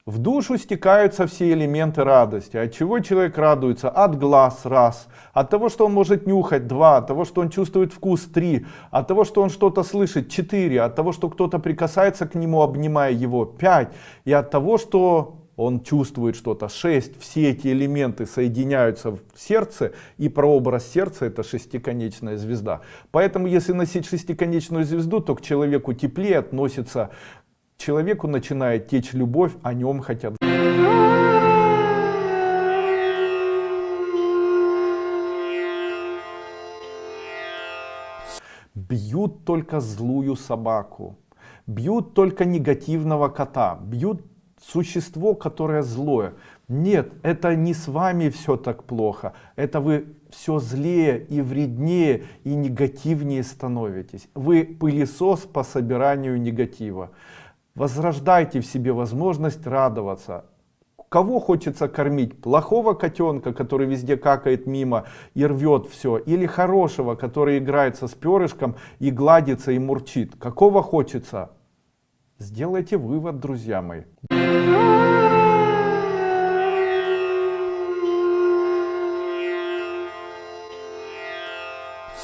В душу стекаются все элементы радости. От чего человек радуется? От глаз, раз. От того, что он может нюхать, 2. От того, что он чувствует вкус, 3. От того, что он что-то слышит, 4. От того, что кто-то прикасается к нему, обнимая его, 5. И от того, что он чувствует что-то, 6. Все эти элементы соединяются в сердце, и прообраз сердца — это шестиконечная звезда. Поэтому, если носить шестиконечную звезду, то к человеку теплее относится, к человеку начинает течь любовь, о нем хотят. бьют только злую собаку, бьют только негативного кота, бьют существо, которое злое. Нет, это не с вами все так плохо, это вы все злее и вреднее и негативнее становитесь. Вы пылесос по собиранию негатива. Возрождайте в себе возможность радоваться. Кого хочется кормить? Плохого котенка, который везде какает мимо и рвет все? Или хорошего, который играется с перышком и гладится и мурчит? Какого хочется? Сделайте вывод, друзья мои.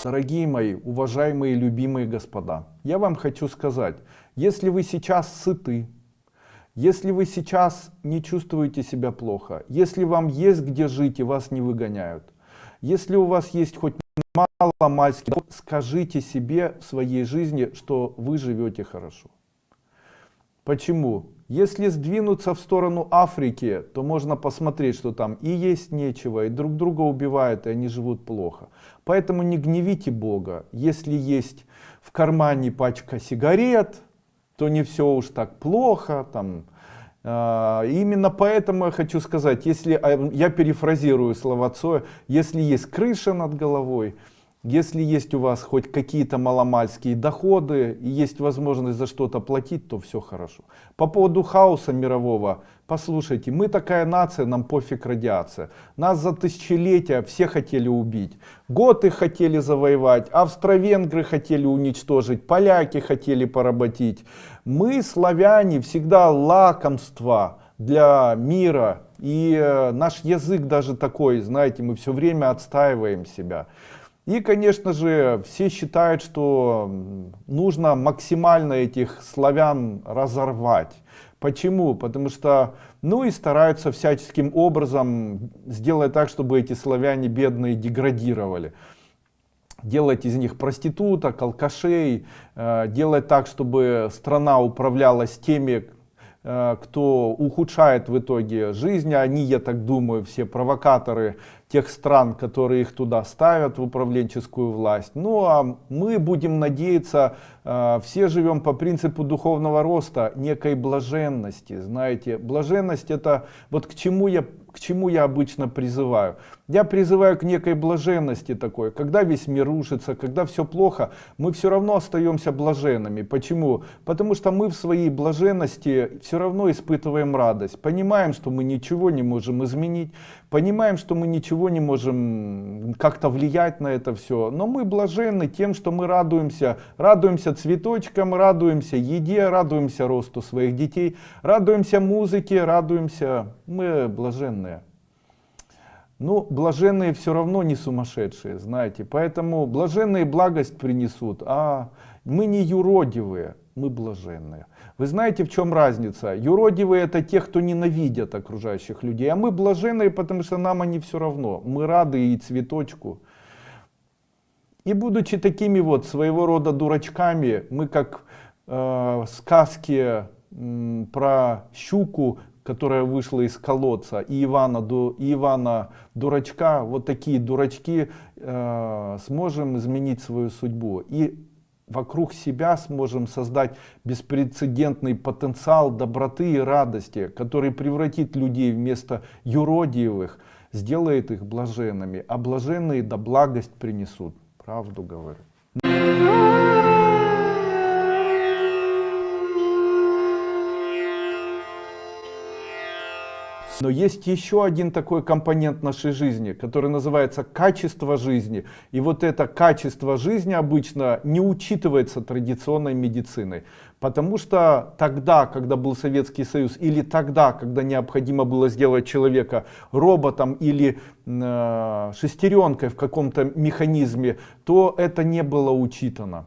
Дорогие мои, уважаемые, любимые господа, я вам хочу сказать, если вы сейчас сыты, если вы сейчас не чувствуете себя плохо, если вам есть где жить и вас не выгоняют, если у вас есть хоть мало-мальски, скажите себе в своей жизни, что вы живете хорошо. Почему? Если сдвинуться в сторону Африки, то можно посмотреть, что там и есть нечего, и друг друга убивают, и они живут плохо. Поэтому не гневите Бога. Если есть в кармане пачка сигарет, то не все уж так плохо. Именно поэтому я хочу сказать, если я перефразирую слова Цоя, если есть крыша над головой, если есть у вас хоть какие-то маломальские доходы и есть возможность за что-то платить, то все хорошо. По поводу хаоса мирового, послушайте, мы такая нация, нам пофиг радиация. Нас за тысячелетия все хотели убить. Готы хотели завоевать, австро-венгры хотели уничтожить, поляки хотели поработить. Мы, славяне, всегда лакомство для мира. И наш язык даже такой, знаете, мы все время отстаиваем себя. И, конечно же, все считают, что нужно максимально этих славян разорвать. Почему? Потому что, и стараются всяческим образом сделать так, чтобы эти славяне бедные деградировали. Делать из них проституток, алкашей, делать так, чтобы страна управлялась теми, кто ухудшает в итоге жизнь. Они, я так думаю, все провокаторы тех стран, которые их туда ставят в управленческую власть. А мы будем надеяться, все живем по принципу духовного роста, некой блаженности. Знаете, блаженность — это вот к чему я обычно призываю. Я призываю к некой блаженности такой, когда весь мир рушится, когда все плохо, мы все равно остаемся блаженными. Почему? Потому что мы в своей блаженности все равно испытываем радость, понимаем, что мы ничего не можем изменить, понимаем, что мы ничего не можем как-то влиять на это все, но мы блаженны тем, что мы радуемся цветочкам, радуемся еде, радуемся росту своих детей, радуемся музыке, мы блаженные. Блаженные все равно не сумасшедшие, знаете, поэтому блаженные благость принесут, а мы не юродивые, мы блаженные. Вы знаете, в чем разница? Юродивые — это те, кто ненавидят окружающих людей, а мы блаженные, потому что нам они все равно, мы рады и цветочку. И будучи такими вот своего рода дурачками, мы как сказки про щуку, которая вышла из колодца, и Ивана дурачка, вот такие дурачки сможем изменить свою судьбу. И вокруг себя сможем создать беспрецедентный потенциал доброты и радости, который превратит людей вместо юродивых, сделает их блаженными, а блаженные да благость принесут. Правду говорю. Но есть еще один такой компонент нашей жизни, который называется качество жизни. И вот это качество жизни обычно не учитывается традиционной медициной. Потому что тогда, когда был Советский Союз, или тогда, когда необходимо было сделать человека роботом или шестеренкой в каком-то механизме, то это не было учитано.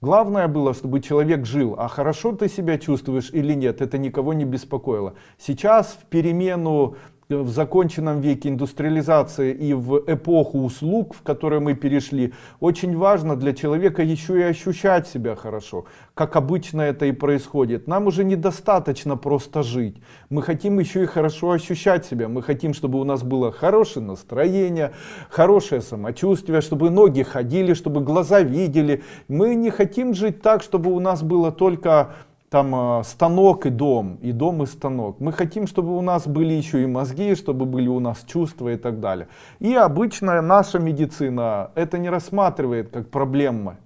Главное было, чтобы человек жил, а хорошо ты себя чувствуешь или нет, это никого не беспокоило. Сейчас в перемену в законченном веке индустриализации и в эпоху услуг, в которую мы перешли, очень важно для человека еще и ощущать себя хорошо, как обычно это и происходит. Нам уже недостаточно просто жить, мы хотим еще и хорошо ощущать себя, мы хотим, чтобы у нас было хорошее настроение, хорошее самочувствие, чтобы ноги ходили, чтобы глаза видели. Мы не хотим жить так, чтобы у нас было только там станок и дом и станок. Мы хотим, чтобы у нас были еще и мозги, чтобы были у нас чувства и так далее. И обычно наша медицина это не рассматривает как проблемы.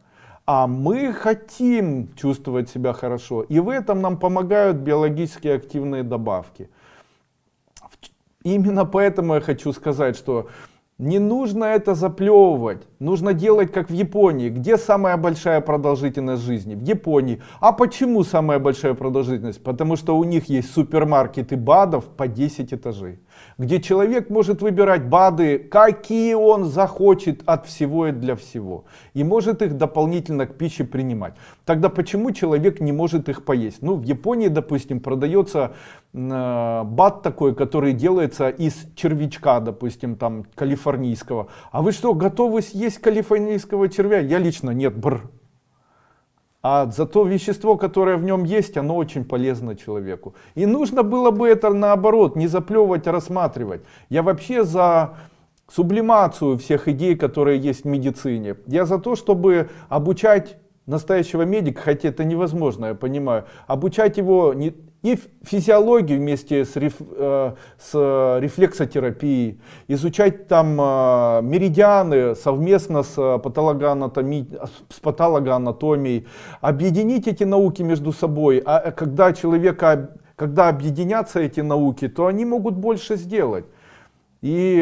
А мы хотим чувствовать себя хорошо. И в этом нам помогают биологически активные добавки. Именно поэтому я хочу сказать, что не нужно это заплевывать, нужно делать как в Японии. Где самая большая продолжительность жизни? В Японии. А почему самая большая продолжительность? Потому что у них есть супермаркеты БАДов по 10 этажей. Где человек может выбирать БАДы, какие он захочет от всего и для всего. И может их дополнительно к пище принимать. Тогда почему человек не может их поесть? Ну, в Японии, допустим, продается БАД такой, который делается из червячка, допустим, там, калифорнийского. А вы что, готовы съесть калифорнийского червя? Я лично нет, А зато вещество, которое в нем есть, оно очень полезно человеку. И нужно было бы это наоборот, не заплевывать, а рассматривать. Я вообще за сублимацию всех идей, которые есть в медицине. Я за то, чтобы обучать настоящего медика, хотя это невозможно, я понимаю, обучать его и физиологию вместе с рефлексотерапией, изучать там меридианы совместно с патологоанатомией, объединить эти науки между собой. А когда объединятся эти науки, то они могут больше сделать. И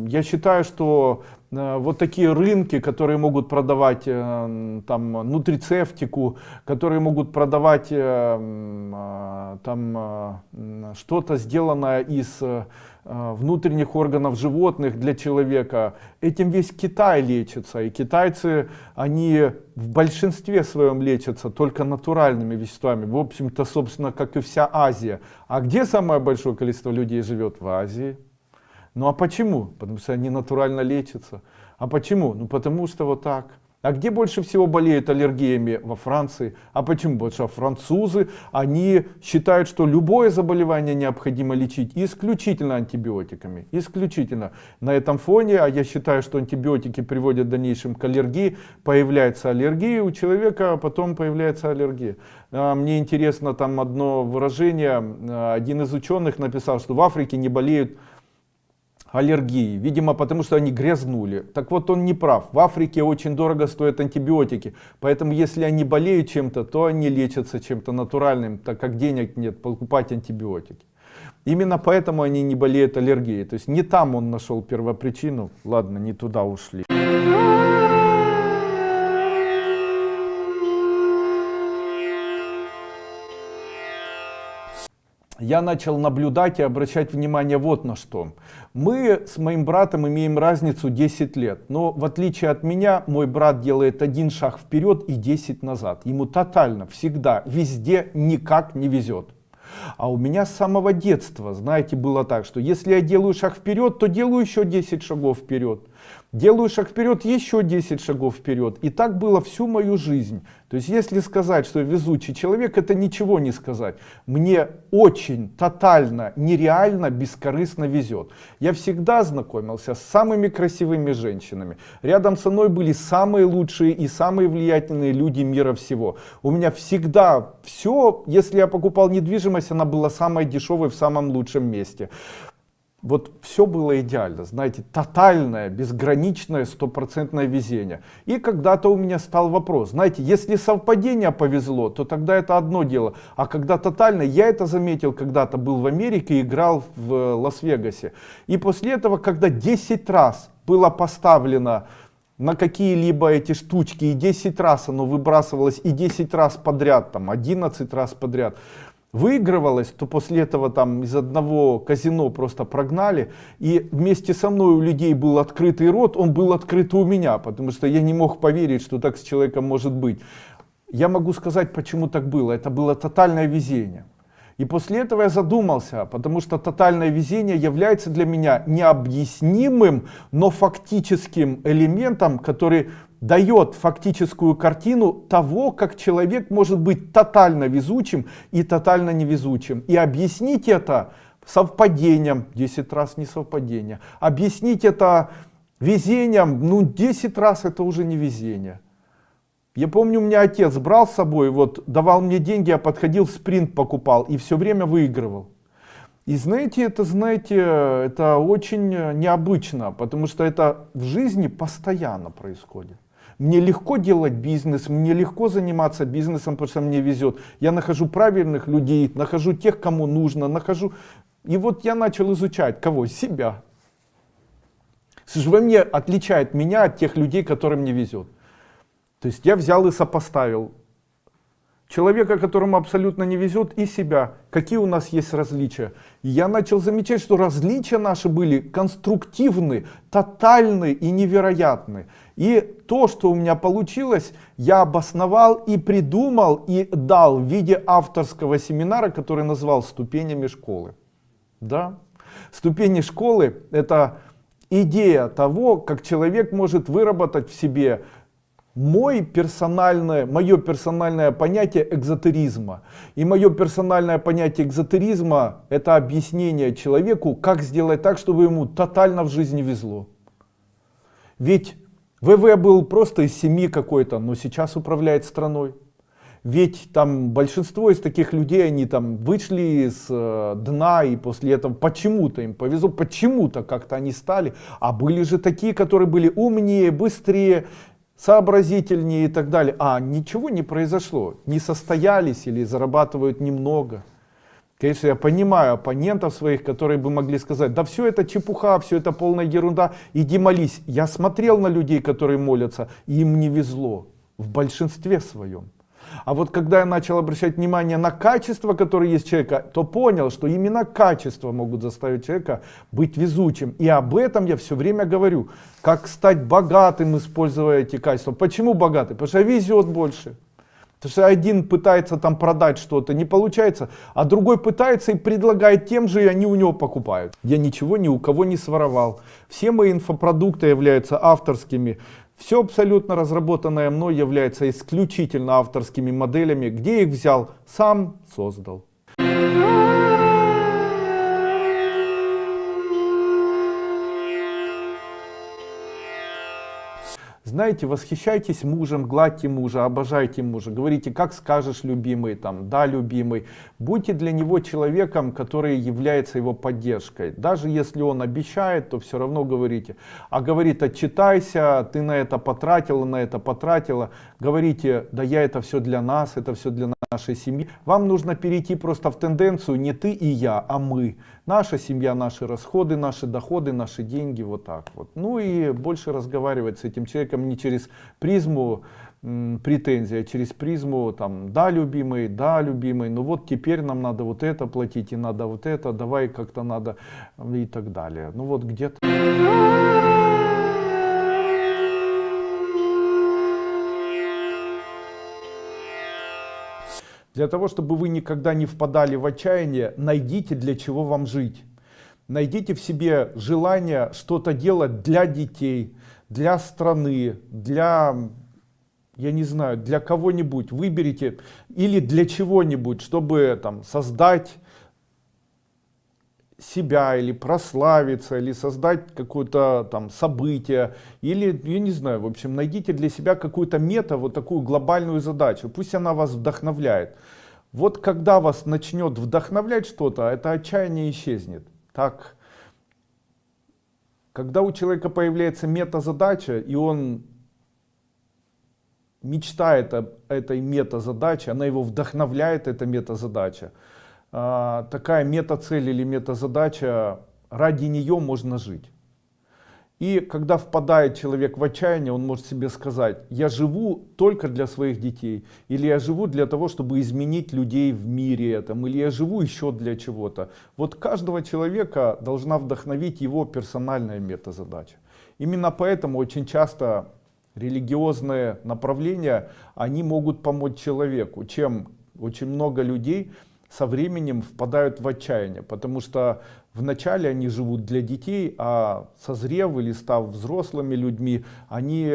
я считаю, что вот такие рынки, которые могут продавать там нутрицептику, которые могут продавать там что-то сделанное из внутренних органов животных для человека, этим весь Китай лечится. И китайцы, они в большинстве своем лечатся только натуральными веществами. В общем-то, собственно, как и вся Азия. А где самое большое количество людей живет? В Азии. Ну а почему? Потому что они натурально лечатся. А почему? Ну потому что вот так. А где больше всего болеют аллергиями? Во Франции. А почему? Потому что французы, они считают, что любое заболевание необходимо лечить исключительно антибиотиками. Исключительно. На этом фоне, а я считаю, что антибиотики приводят в дальнейшем к аллергии, появляется аллергия у человека, а потом появляется аллергия. Мне интересно там одно выражение. Один из ученых написал, что в Африке не болеют аллергии, видимо, потому что они грязнули. Так вот, он не прав. В Африке очень дорого стоят антибиотики, поэтому если они болеют чем-то, то они лечатся чем-то натуральным, так как денег нет покупать антибиотики. Именно поэтому они не болеют аллергией. То есть не там он нашел первопричину. Ладно, не туда ушли. Я начал наблюдать и обращать внимание вот на что. Мы с моим братом имеем разницу 10 лет. Но в отличие от меня, мой брат делает один шаг вперед и 10 назад. Ему тотально, всегда, везде никак не везет. А у меня с самого детства, знаете, было так, что если я делаю шаг вперед, то делаю еще 10 шагов вперед. Делаю шаг вперед, еще 10 шагов вперед. И так было всю мою жизнь. То есть если сказать, что я везучий человек, это ничего не сказать. Мне очень тотально, нереально, бескорыстно везет. Я всегда знакомился с самыми красивыми женщинами. Рядом со мной были самые лучшие и самые влиятельные люди мира всего. У меня всегда все, если я покупал недвижимость, она была самой дешевой в самом лучшем месте. Вот все было идеально, знаете, тотальное, безграничное, стопроцентное везение. И когда-то у меня стал вопрос, знаете, если совпадение повезло, то тогда это одно дело. А когда тотально, я это заметил, когда-то был в Америке, играл в Лас-Вегасе. И после этого, когда 10 раз было поставлено на какие-либо эти штучки, и 10 раз оно выбрасывалось, и 10 раз подряд, там 11 раз подряд, выигрывалось, то после этого там из одного казино просто прогнали, и вместе со мной у людей был открытый рот, он был открыт у меня, потому что я не мог поверить, что так с человеком может быть. Я могу сказать, почему так было. Это было тотальное везение. И после этого я задумался, потому что тотальное везение является для меня необъяснимым, но фактическим элементом, который дает фактическую картину того, как человек может быть тотально везучим и тотально невезучим. И объяснить это совпадением, 10 раз не совпадение, объяснить это везением, ну 10 раз это уже не везение. Я помню, у меня отец брал с собой, вот давал мне деньги, я подходил, спринт покупал и все время выигрывал. И знаете, это очень необычно, потому что это в жизни постоянно происходит. Мне легко делать бизнес, мне легко заниматься бизнесом, потому что мне везет. Я нахожу правильных людей, нахожу тех, кому нужно, нахожу. И вот я начал изучать кого? Себя. Что во мне отличает меня от тех людей, которым не везет. То есть я взял и сопоставил человека, которому абсолютно не везет, и себя. Какие у нас есть различия. И я начал замечать, что различия наши были конструктивны, тотальны и невероятны. И то, что у меня получилось, я обосновал и придумал, и дал в виде авторского семинара, который назвал «Ступенями школы». Да? Ступени школы — это идея того, как человек может выработать в себе мое персональное понятие экзотеризма. И мое персональное понятие экзотеризма — это объяснение человеку, как сделать так, чтобы ему тотально в жизни везло. Ведь ВВ был просто из семьи какой-то, но сейчас управляет страной. Ведь там большинство из таких людей, они там вышли с дна, и после этого почему-то им повезло, почему-то как-то они стали. А были же такие, которые были умнее, быстрее, сообразительнее и так далее. А ничего не произошло, не состоялись или зарабатывают немного. Конечно, я понимаю оппонентов своих, которые бы могли сказать: да все это чепуха, все это полная ерунда, иди молись. Я смотрел на людей, которые молятся, и им не везло в большинстве своем. А вот когда я начал обращать внимание на качества, которые есть у человека, то понял, что именно качества могут заставить человека быть везучим. И об этом я все время говорю. Как стать богатым, используя эти качества. Почему богатый? Потому что везет больше. Потому что один пытается там продать что-то, не получается, а другой пытается и предлагает тем же, и они у него покупают. Я ничего ни у кого не своровал. Все мои инфопродукты являются авторскими. Все абсолютно разработанное мной является исключительно авторскими моделями. Где их взял? Сам создал. Знаете, восхищайтесь мужем, гладьте мужа, обожайте мужа, говорите: как скажешь, любимый, там, да, любимый. Будьте для него человеком, который является его поддержкой. Даже если он обещает, то все равно говорите. А говорит: отчитайся, ты на это потратила, на это потратила. Говорите: да я это все для нас, это все для нашей семьи. Вам нужно перейти просто в тенденцию не ты и я, а мы. Наша семья, наши расходы, наши доходы, наши деньги, вот так вот. Ну и больше разговаривать с этим человеком не через призму претензий, а через призму там: да, любимый, ну вот теперь нам надо вот это платить, и надо вот это, давай как-то надо, и так далее. Ну вот где-то. Для того, чтобы вы никогда не впадали в отчаяние, найдите, для чего вам жить. Найдите в себе желание что-то делать для детей, для страны, для, я не знаю, для кого-нибудь. Выберите или для чего-нибудь, чтобы там создать себя, или прославиться, или создать какое-то там событие, или, я не знаю, в общем, найдите для себя какую-то мета, вот такую глобальную задачу, пусть она вас вдохновляет. Вот когда вас начнет вдохновлять что-то, это отчаяние исчезнет. Так, когда у человека появляется мета-задача, и он мечтает об этой мета-задаче, она его вдохновляет, эта мета-задача, такая мета-цель или мета-задача, ради нее можно жить. И когда впадает человек в отчаяние, он может себе сказать: я живу только для своих детей, или я живу для того, чтобы изменить людей в мире этом, или я живу еще для чего-то. Вот каждого человека должна вдохновить его персональная мета-задача. Именно поэтому очень часто религиозные направления, они могут помочь человеку, чем очень много людей со временем впадают в отчаяние, потому что вначале они живут для детей, а созрев или став взрослыми людьми, они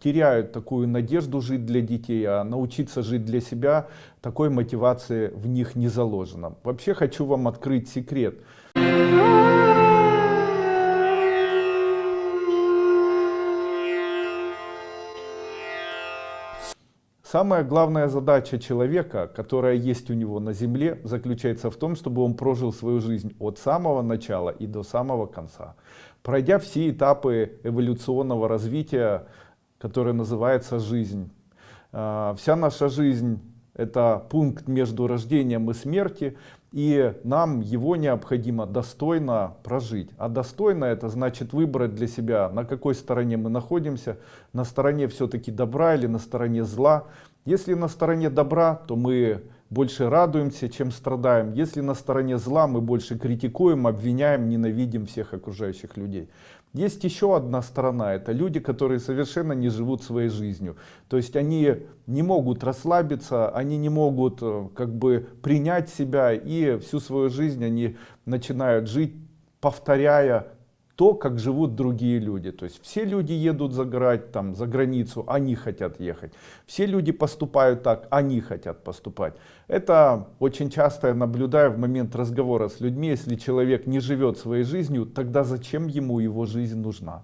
теряют такую надежду жить для детей, а научиться жить для себя, такой мотивации в них не заложено. Вообще хочу вам открыть секрет. Самая главная задача человека, которая есть у него на земле, заключается в том, чтобы он прожил свою жизнь от самого начала и до самого конца, пройдя все этапы эволюционного развития, которое называется жизнь. Вся наша жизнь — это пункт между рождением и смертью, и нам его необходимо достойно прожить. А достойно — это значит выбрать для себя, на какой стороне мы находимся, на стороне все-таки добра или на стороне зла. Если на стороне добра, то мы больше радуемся, чем страдаем. Если на стороне зла, мы больше критикуем, обвиняем, ненавидим всех окружающих людей. Есть еще одна сторона, это люди, которые совершенно не живут своей жизнью. То есть они не могут расслабиться, они не могут как бы принять себя, и всю свою жизнь они начинают жить, повторяя то, как живут другие люди. То есть все люди едут загорать там, за границу, они хотят ехать. Все люди поступают так, они хотят поступать. Это очень часто я наблюдаю в момент разговора с людьми. Если человек не живет своей жизнью, тогда зачем ему его жизнь нужна?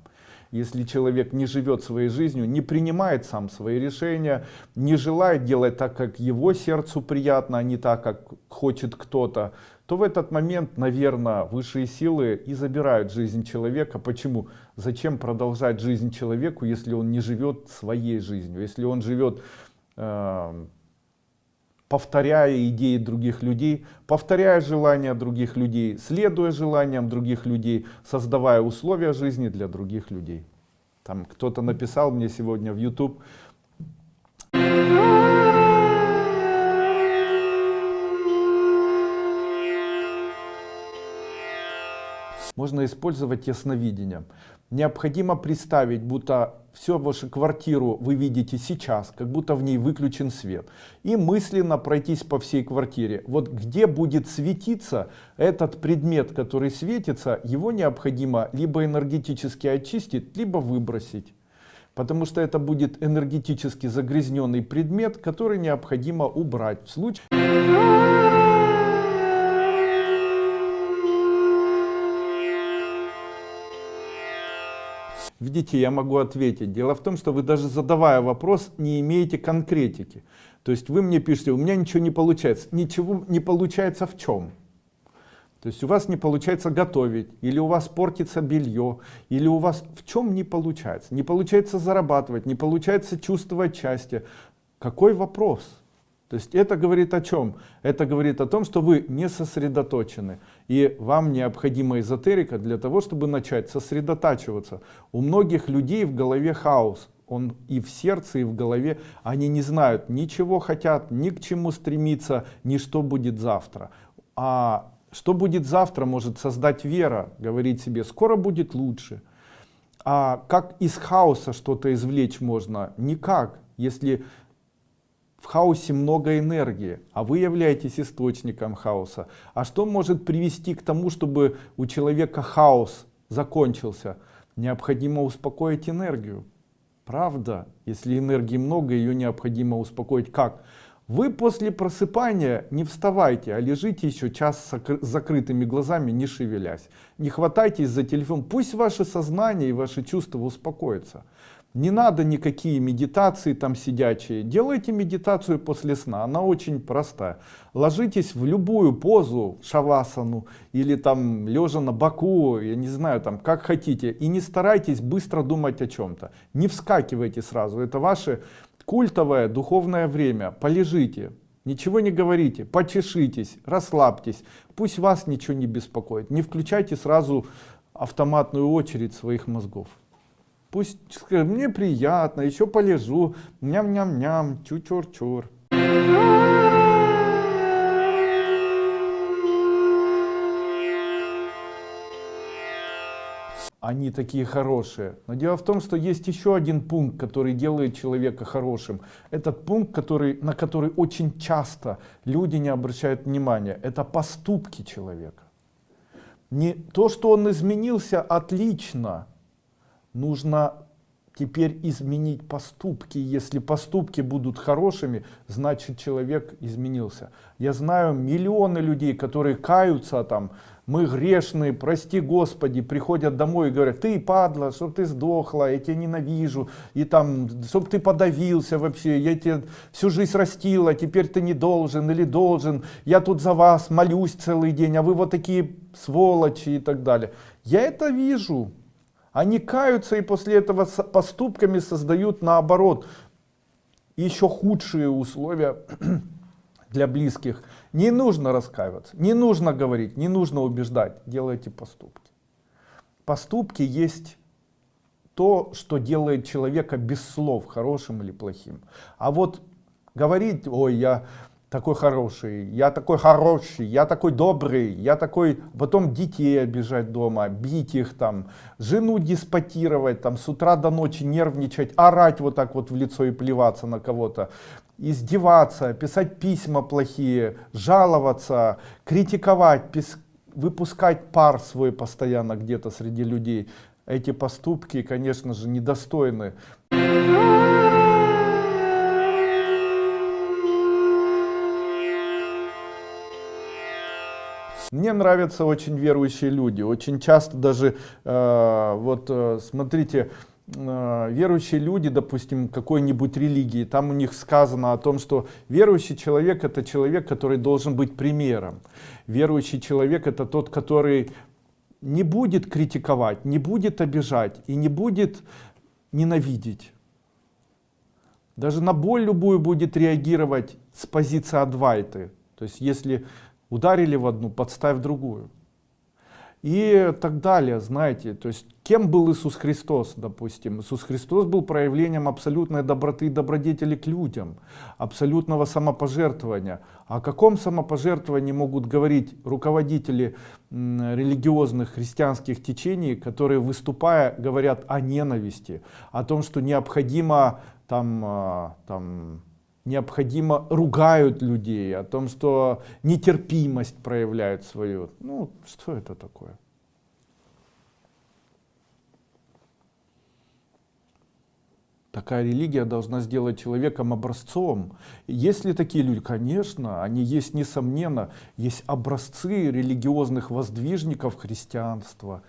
Если человек не живет своей жизнью, не принимает сам свои решения, не желает делать так, как его сердцу приятно, а не так, как хочет кто-то, то в этот момент, наверное, высшие силы и забирают жизнь человека. Почему? Зачем продолжать жизнь человеку, если он не живет своей жизнью, если он живет, повторяя идеи других людей, повторяя желания других людей, следуя желаниям других людей, создавая условия жизни для других людей. Там кто-то написал мне сегодня в YouTube: можно использовать ясновидение. Необходимо представить, будто всю вашу квартиру вы видите сейчас, как будто в ней выключен свет. И мысленно пройтись по всей квартире. Вот где будет светиться этот предмет, который светится, его необходимо либо энергетически очистить, либо выбросить. Потому что это будет энергетически загрязненный предмет, который необходимо убрать. В случае... Видите, я могу ответить. Дело в том, что вы даже задавая вопрос, не имеете конкретики. То есть вы мне пишете: у меня ничего не получается. Ничего не получается в чем? То есть у вас не получается готовить, или у вас портится белье, или у вас в чем не получается? Не получается зарабатывать, не получается чувствовать счастье. Какой вопрос? То есть это говорит о чем? Это говорит о том, что вы не сосредоточены. И вам необходима эзотерика для того, чтобы начать сосредотачиваться. У многих людей в голове хаос. Он и в сердце, и в голове. Они не знают, ничего хотят, ни к чему стремиться, ни что будет завтра. А что будет завтра, может создать вера. Говорить себе: скоро будет лучше. А как из хаоса что-то извлечь можно? Никак. Если в хаосе много энергии, а вы являетесь источником хаоса. А что может привести к тому, чтобы у человека хаос закончился? Необходимо успокоить энергию. Правда, если энергии много, ее необходимо успокоить. Как? Вы после просыпания не вставайте, а лежите еще час с закрытыми глазами, не шевелясь. Не хватайтесь за телефон. Пусть ваше сознание и ваши чувства успокоятся. Не надо никакие медитации там сидячие. Делайте медитацию после сна. Она очень простая. Ложитесь в любую позу, шавасану, или там лежа на боку, я не знаю, там как хотите. И не старайтесь быстро думать о чем-то. Не вскакивайте сразу. Это ваше культовое духовное время. Полежите. Ничего не говорите, почешитесь, расслабьтесь. Пусть вас ничего не беспокоит. Не включайте сразу автоматную очередь своих мозгов. Пусть скажет: мне приятно, еще полежу, ням-ням-ням, чур-чур-чур. они такие хорошие. Но дело в том, что есть еще один пункт, который делает человека хорошим. Этот пункт, на который очень часто люди не обращают внимания. Это поступки человека. Не то, что он изменился, отлично. Нужно теперь изменить поступки. Если поступки будут хорошими, значит человек изменился. Я знаю миллионы людей, которые каются там, мы грешные, прости Господи, приходят домой и говорят: ты падла, чтоб ты сдохла, я тебя ненавижу, и там, чтоб ты подавился вообще, я тебя всю жизнь растила, теперь ты не должен или должен, я тут за вас молюсь целый день, а вы вот такие сволочи и так далее. Я это вижу. Они каются и после этого поступками создают, наоборот, еще худшие условия для близких. Не нужно раскаиваться, не нужно говорить, не нужно убеждать. Делайте поступки. Поступки есть то, что делает человека без слов, хорошим или плохим. А вот говорить: ой, я такой хороший, я такой добрый, я такой, потом детей обижать дома, бить их там, жену деспотировать, там с утра до ночи нервничать, орать вот так вот в лицо и плеваться на кого-то, издеваться, писать письма плохие, жаловаться, критиковать, выпускать пар свой постоянно где-то среди людей. Эти поступки, конечно же, недостойны. Мне нравятся очень верующие люди. Очень часто даже, смотрите, верующие люди, допустим, какой-нибудь религии, там у них сказано о том, что верующий человек — это человек, который должен быть примером. Верующий человек — это тот, который не будет критиковать, не будет обижать и не будет ненавидеть. Даже на боль любую будет реагировать с позиции адвайты. То есть если ударили в одну, подставь другую. И так далее, знаете. То есть кем был Иисус Христос, допустим? Иисус Христос был проявлением абсолютной доброты и добродетели к людям, абсолютного самопожертвования. О каком самопожертвовании могут говорить руководители религиозных христианских течений, которые, выступая, говорят о ненависти, о том, что необходимо необходимо ругают людей, о том, что нетерпимость проявляют свою. Ну, что это такое? Такая религия должна сделать человеком образцом. Есть ли такие люди? Конечно, они есть, несомненно. Есть образцы религиозных воздвижников христианства.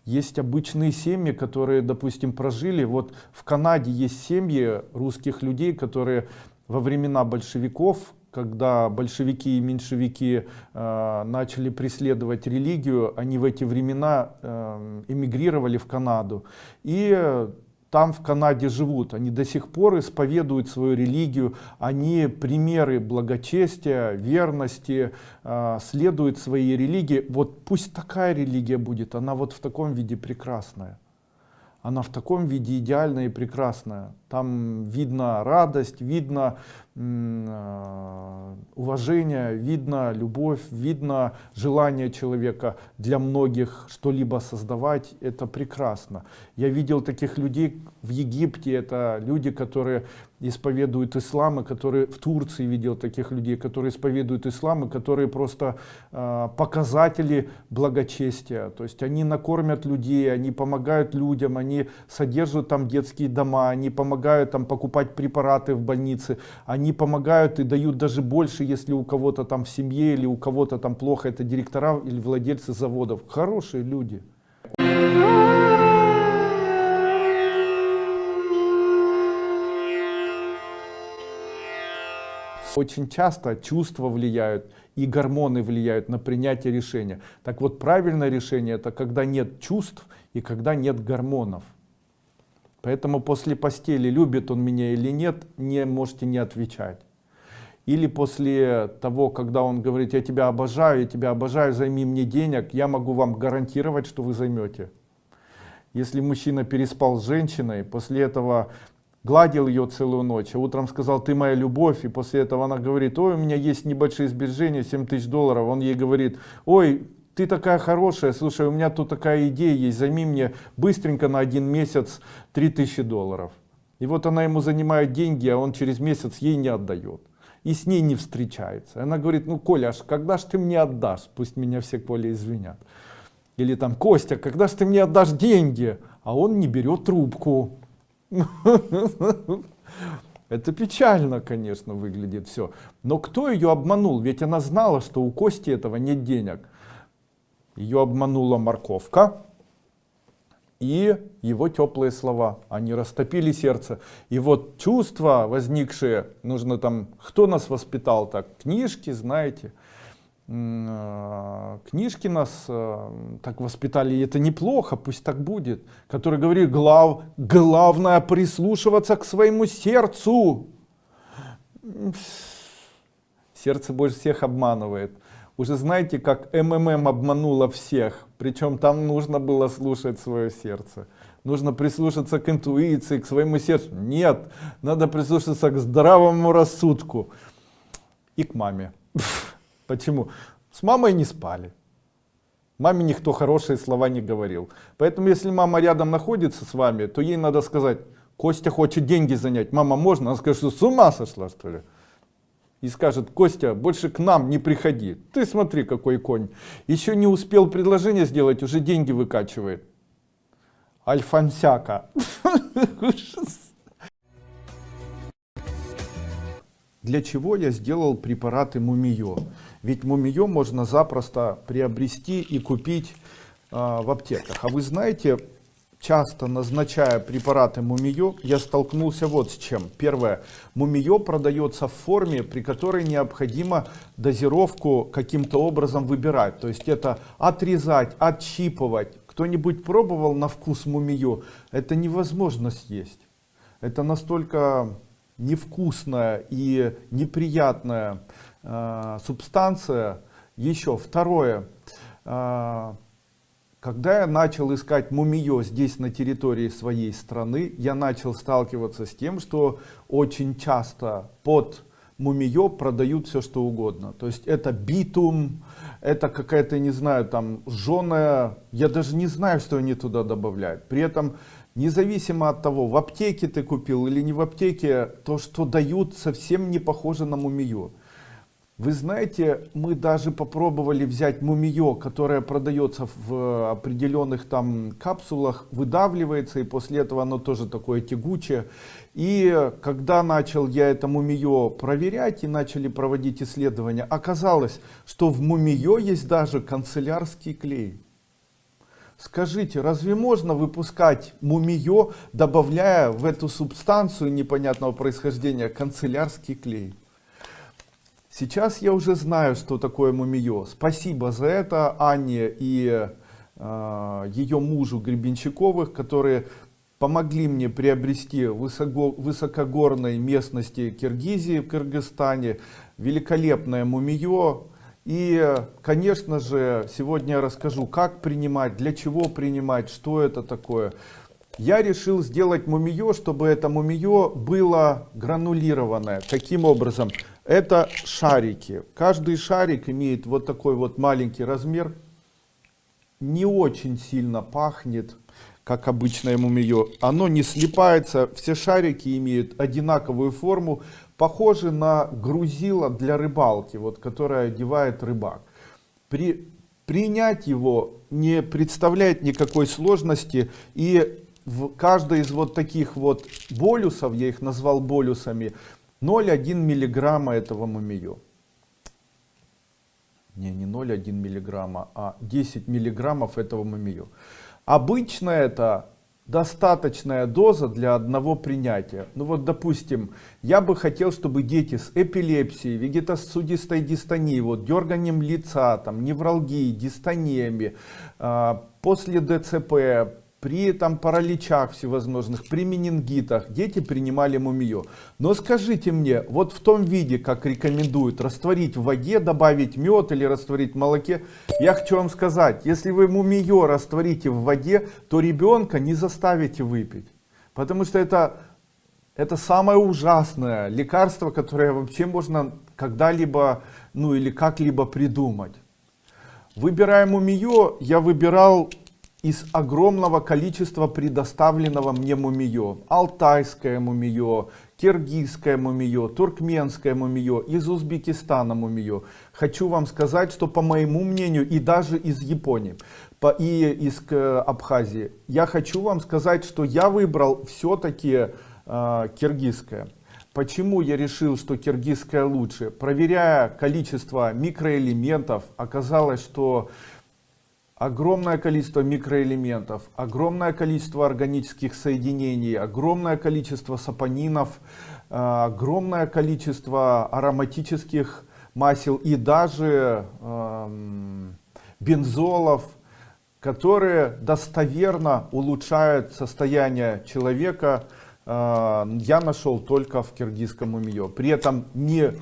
Есть обычные семьи, которые, допустим, прожили. Вот в Канаде есть семьи русских людей, которые во времена большевиков, когда большевики и меньшевики начали преследовать религию, они в эти времена эмигрировали в Канаду. И там в Канаде живут. Они до сих пор исповедуют свою религию. Они примеры благочестия, верности, следуют своей религии. Вот пусть такая религия будет, она вот в таком виде прекрасная. Она в таком виде идеальная и прекрасная. Там видно радость, видно уважение, видно любовь, видно желание человека для многих что-либо создавать. Это прекрасно. Я видел таких людей в Египте. Это люди, которые исповедуют ислам, и которые в Турции видел таких людей, которые исповедуют ислам, и которые просто показатели благочестия. То есть они накормят людей, они помогают людям, они содержат там детские дома, они помогают там покупать препараты в больнице, они помогают и дают даже больше, если у кого-то там в семье или у кого-то там плохо, это директора или владельцы заводов. Хорошие люди. Очень часто чувства влияют и гормоны влияют на принятие решения. Так вот, правильное решение — это когда нет чувств и когда нет гормонов. Поэтому после постели, любит он меня или нет, не можете не отвечать. Или после того, когда он говорит: я тебя обожаю, займи мне денег, я могу вам гарантировать, что вы займете. Если мужчина переспал с женщиной, после этого гладил ее целую ночь, а утром сказал: ты моя любовь, и после этого она говорит: ой, у меня есть небольшие сбережения, $7000, он ей говорит: ой, ты такая хорошая, слушай, у меня тут такая идея есть, займи мне быстренько на 1 месяц $3000. И вот она ему занимает деньги, а он через месяц ей не отдает. И с ней не встречается. Она говорит, ну, Коля, аж когда ж ты мне отдашь? Пусть меня все Коля извинят. Или там, Костя, когда ж ты мне отдашь деньги? А он не берет трубку. Это печально, конечно, выглядит все. Но кто ее обманул? Ведь она знала, что у Кости этого нет денег. Ее обманула морковка и его теплые слова. Они растопили сердце. И вот чувства возникшие, нужно там, кто нас воспитал так? Книжки, знаете. Книжки нас так воспитали, и это неплохо, пусть так будет. Который говорит, главное прислушиваться к своему сердцу. Сердце больше всех обманывает. Уже знаете, как МММ обманула всех. Причем там нужно было слушать свое сердце. Нужно прислушаться к интуиции, к своему сердцу. Нет, надо прислушаться к здравому рассудку. И к маме. Почему? С мамой не спали. Маме никто хорошие слова не говорил. Поэтому если мама рядом находится с вами, то ей надо сказать, Костя хочет деньги занять. Мама, можно? Она скажет, что с ума сошла, что ли? И скажет, Костя, больше к нам не приходи. Ты смотри, какой конь. Еще не успел предложение сделать, уже деньги выкачивает. Альфансяка. Для чего я сделал препараты Мумиё? Ведь Мумиё можно запросто приобрести и купить в аптеках. А вы знаете, часто назначая препараты Мумиё, я столкнулся вот с чем. Первое. Мумиё продается в форме, при которой необходимо дозировку каким-то образом выбирать. То есть это отрезать, отщипывать. Кто-нибудь пробовал на вкус Мумиё? Это невозможно съесть. Это настолько невкусная и неприятная субстанция. Еще второе. Когда я начал искать Мумиё здесь на территории своей страны, я начал сталкиваться с тем, что очень часто под Мумиё продают все что угодно. То есть это битум, это какая-то, не знаю, там жженая, я даже не знаю, что они туда добавляют. При этом независимо от того, в аптеке ты купил или не в аптеке, то, что дают, совсем не похоже на Мумиё. Вы знаете, мы даже попробовали взять Мумиё, которое продается в определенных там капсулах, выдавливается, и после этого оно тоже такое тягучее. И когда начал я это Мумиё проверять и начали проводить исследования, оказалось, что в Мумиё есть даже канцелярский клей. Скажите, разве можно выпускать Мумиё, добавляя в эту субстанцию непонятного происхождения канцелярский клей? Сейчас я уже знаю, что такое Мумиё. Спасибо за это Анне и ее мужу Гребенщиковых, которые помогли мне приобрести в высокогорной местности Киргизии, в Кыргызстане, великолепное Мумиё. И, конечно же, сегодня я расскажу, как принимать, для чего принимать, что это такое. Я решил сделать Мумиё, чтобы это Мумиё было гранулированное. Каким образом? Это шарики. Каждый шарик имеет вот такой вот маленький размер. Не очень сильно пахнет, как обычное Мумиё. Оно не слипается. Все шарики имеют одинаковую форму. Похожи на грузило для рыбалки, вот, которое одевает рыбак. Принять его не представляет никакой сложности. И в каждой из вот таких вот болюсов, я их назвал болюсами, 0,1 миллиграмма этого Мумиё. Не 0,1 миллиграмма, а 10 миллиграммов этого Мумиё. Обычно это достаточная доза для одного принятия. Ну вот, допустим, я бы хотел, чтобы дети с эпилепсией, вегетосудистой дистонией, вот, дерганием лица, там, невралгией, дистониями, после ДЦП, при там параличах всевозможных, при менингитах дети принимали Мумиё. Но скажите мне, вот в том виде, как рекомендуют, растворить в воде, добавить мед или растворить в молоке, я хочу вам сказать, если вы Мумиё растворите в воде, то ребенка не заставите выпить. Потому что это самое ужасное лекарство, которое вообще можно когда-либо, ну или как-либо придумать. Выбирая мумиё, я выбирал из огромного количества предоставленного мне мумиё. Алтайское мумиё, киргизское мумиё, туркменское мумиё, из Узбекистана мумиё. Хочу вам сказать, что по моему мнению, и даже из Японии, и из Абхазии, я хочу вам сказать, что я выбрал все-таки киргизское. Почему я решил, что киргизское лучше? Проверяя количество микроэлементов, оказалось, что огромное количество микроэлементов, огромное количество органических соединений, огромное количество сапонинов, огромное количество ароматических масел и даже бензолов, которые достоверно улучшают состояние человека, я нашел только в киргизском мумиё. При этом не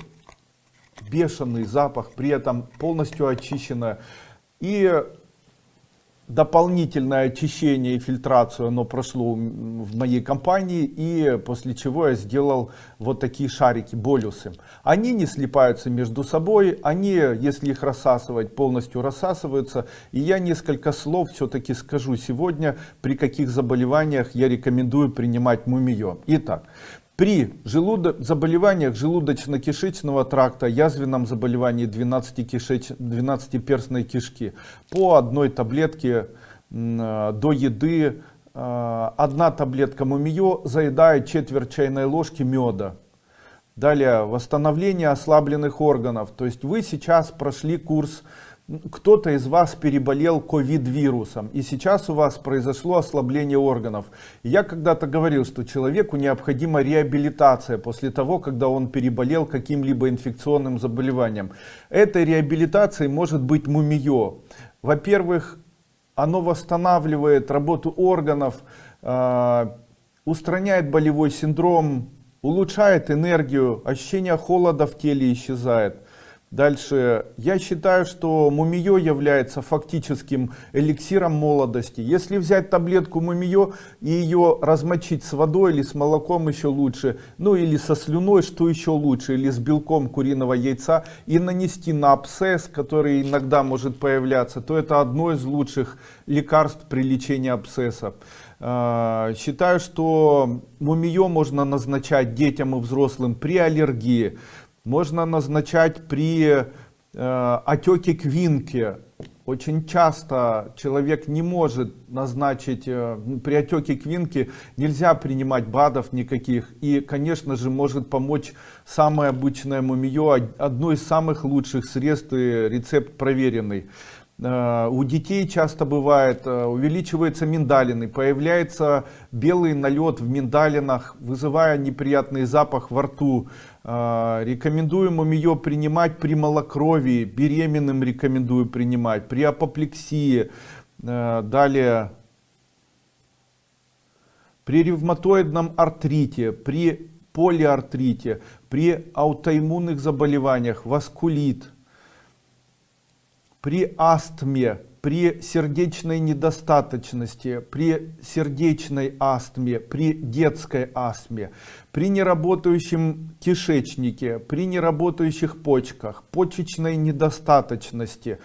бешеный запах, при этом полностью очищено. И дополнительное очищение и фильтрацию оно прошло в моей компании, и после чего я сделал вот такие шарики, болюсы. Они не слипаются между собой, они, если их рассасывать, полностью рассасываются. И я несколько слов все-таки скажу сегодня, при каких заболеваниях я рекомендую принимать мумиё. Итак, при заболеваниях желудочно-кишечного тракта, язвенном заболевании 12-перстной кишки, по одной таблетке до еды, одна таблетка мумиё заедает четверть чайной ложки меда. Далее, восстановление ослабленных органов. То есть вы сейчас прошли курс, кто-то из вас переболел ковид-вирусом, и сейчас у вас произошло ослабление органов. И я когда-то говорил, что человеку необходима реабилитация после того, когда он переболел каким-либо инфекционным заболеванием. Этой реабилитацией может быть мумиё. Во-первых, оно восстанавливает работу органов, устраняет болевой синдром, улучшает энергию, ощущение холода в теле исчезает. Дальше, я считаю, что мумиё является фактическим эликсиром молодости. Если взять таблетку мумиё и ее размочить с водой или с молоком, еще лучше, ну или со слюной, что еще лучше, или с белком куриного яйца, и нанести на абсцесс, который иногда может появляться, то это одно из лучших лекарств при лечении абсцесса. Считаю, что мумиё можно назначать детям и взрослым при аллергии. Можно назначать при отеке квинки. Очень часто человек не может назначить, при отеке квинки нельзя принимать БАДов никаких. И, конечно же, может помочь самое обычное мумиё, одно из самых лучших средств, и рецепт проверенный. У детей часто бывает, увеличиваются миндалины, появляется белый налет в миндалинах, вызывая неприятный запах во рту. Рекомендую мумиё принимать при малокровии, беременным рекомендую принимать, при апоплексии, далее при ревматоидном артрите, при полиартрите, при аутоиммунных заболеваниях, васкулит. При астме, при сердечной недостаточности, при сердечной астме, при детской астме, при неработающем кишечнике, при неработающих почках, почечной недостаточности,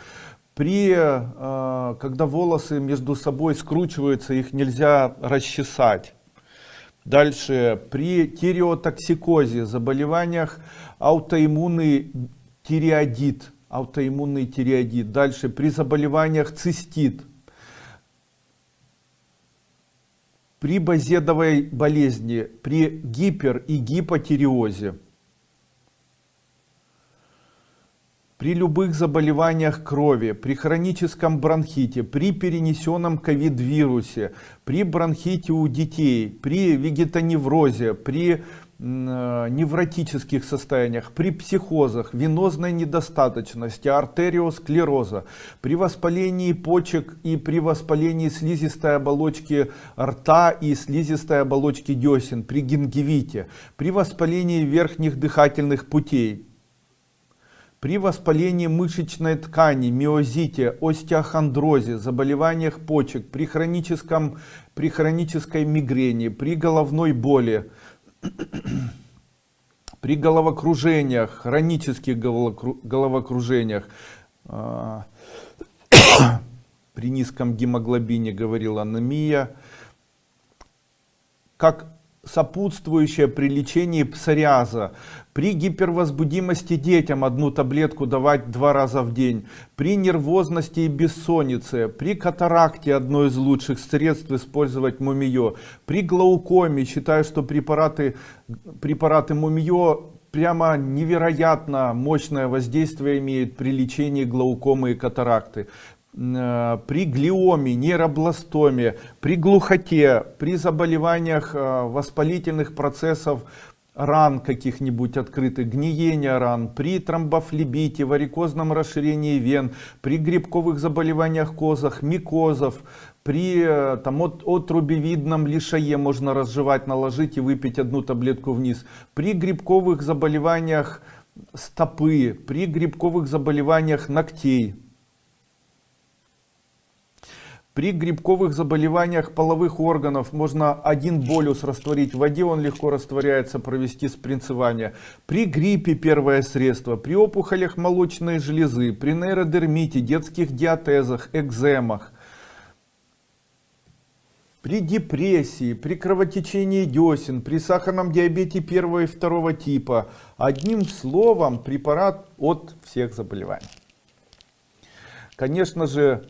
когда волосы между собой скручиваются, их нельзя расчесать. Дальше, при тиреотоксикозе, заболеваниях аутоиммунный тиреодит. Дальше, при заболеваниях цистит, при базедовой болезни, при гипер- и гипотиреозе, при любых заболеваниях крови, при хроническом бронхите, при перенесенном ковид-вирусе, при бронхите у детей, при вегетоневрозе, при невротических состояниях, при психозах, венозной недостаточности, артериосклероза, при воспалении почек и при воспалении слизистой оболочки рта и слизистой оболочки десен, при гингивите, при воспалении верхних дыхательных путей, при воспалении мышечной ткани, миозите, остеохондрозе, заболеваниях почек, при хронической мигрени, при головной боли, при головокружениях, хронических головокружениях, при низком гемоглобине, говорила анемия, как сопутствующее при лечении псориаза, при гипервозбудимости детям одну таблетку давать 2 раза в день, при нервозности и бессоннице, при катаракте одно из лучших средств использовать мумиё, при глаукоме считаю, что препараты мумиё прямо невероятно мощное воздействие имеют при лечении глаукомы и катаракты. При глиоме, нейробластоме, при глухоте, при заболеваниях воспалительных процессов ран каких-нибудь открытых, гниения ран, при тромбофлебите, варикозном расширении вен, при грибковых заболеваниях кожах, микозов, при отрубевидном лишае можно разжевать, наложить и выпить одну таблетку вниз, при грибковых заболеваниях стопы, при грибковых заболеваниях ногтей. При грибковых заболеваниях половых органов можно 1 болюс растворить в воде, он легко растворяется, провести спринцевание. При гриппе первое средство, при опухолях молочной железы, при нейродермите, детских диатезах, экземах, при депрессии, при кровотечении десен, при сахарном диабете 1 и 2 типа. Одним словом, препарат от всех заболеваний. Конечно же,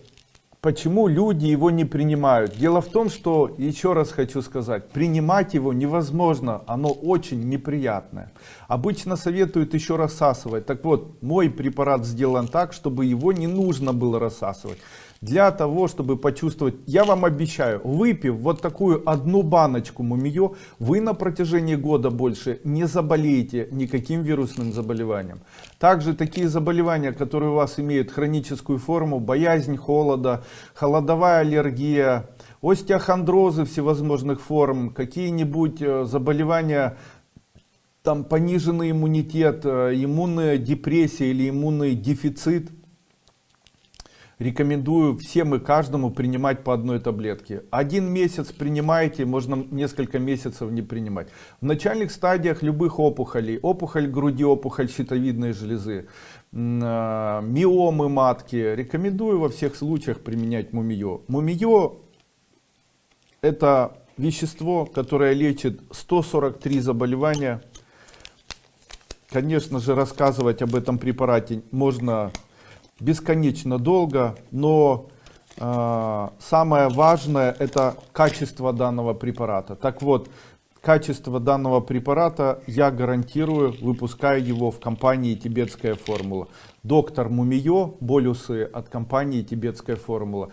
почему люди его не принимают? Дело в том, что, еще раз хочу сказать, принимать его невозможно, оно очень неприятное. Обычно советуют еще рассасывать. Так вот, мой препарат сделан так, чтобы его не нужно было рассасывать. Для того, чтобы почувствовать, я вам обещаю, выпив вот такую 1 баночку мумиё, вы на протяжении года больше не заболеете никаким вирусным заболеванием. Также такие заболевания, которые у вас имеют хроническую форму, боязнь холода, холодовая аллергия, остеохондрозы всевозможных форм, какие-нибудь заболевания, там пониженный иммунитет, иммунная депрессия или иммунный дефицит. Рекомендую всем и каждому принимать по 1 таблетке. 1 месяц принимаете, можно несколько месяцев не принимать. В начальных стадиях любых опухолей, опухоль груди, опухоль щитовидной железы, миомы матки, рекомендую во всех случаях применять мумиё. Мумиё — это вещество, которое лечит 143 заболевания. Конечно же, рассказывать об этом препарате можно бесконечно долго, но самое важное — это качество данного препарата. Так вот, качество данного препарата я гарантирую, выпуская его в компании «Тибетская формула». Доктор Мумиё, болюсы от компании «Тибетская формула».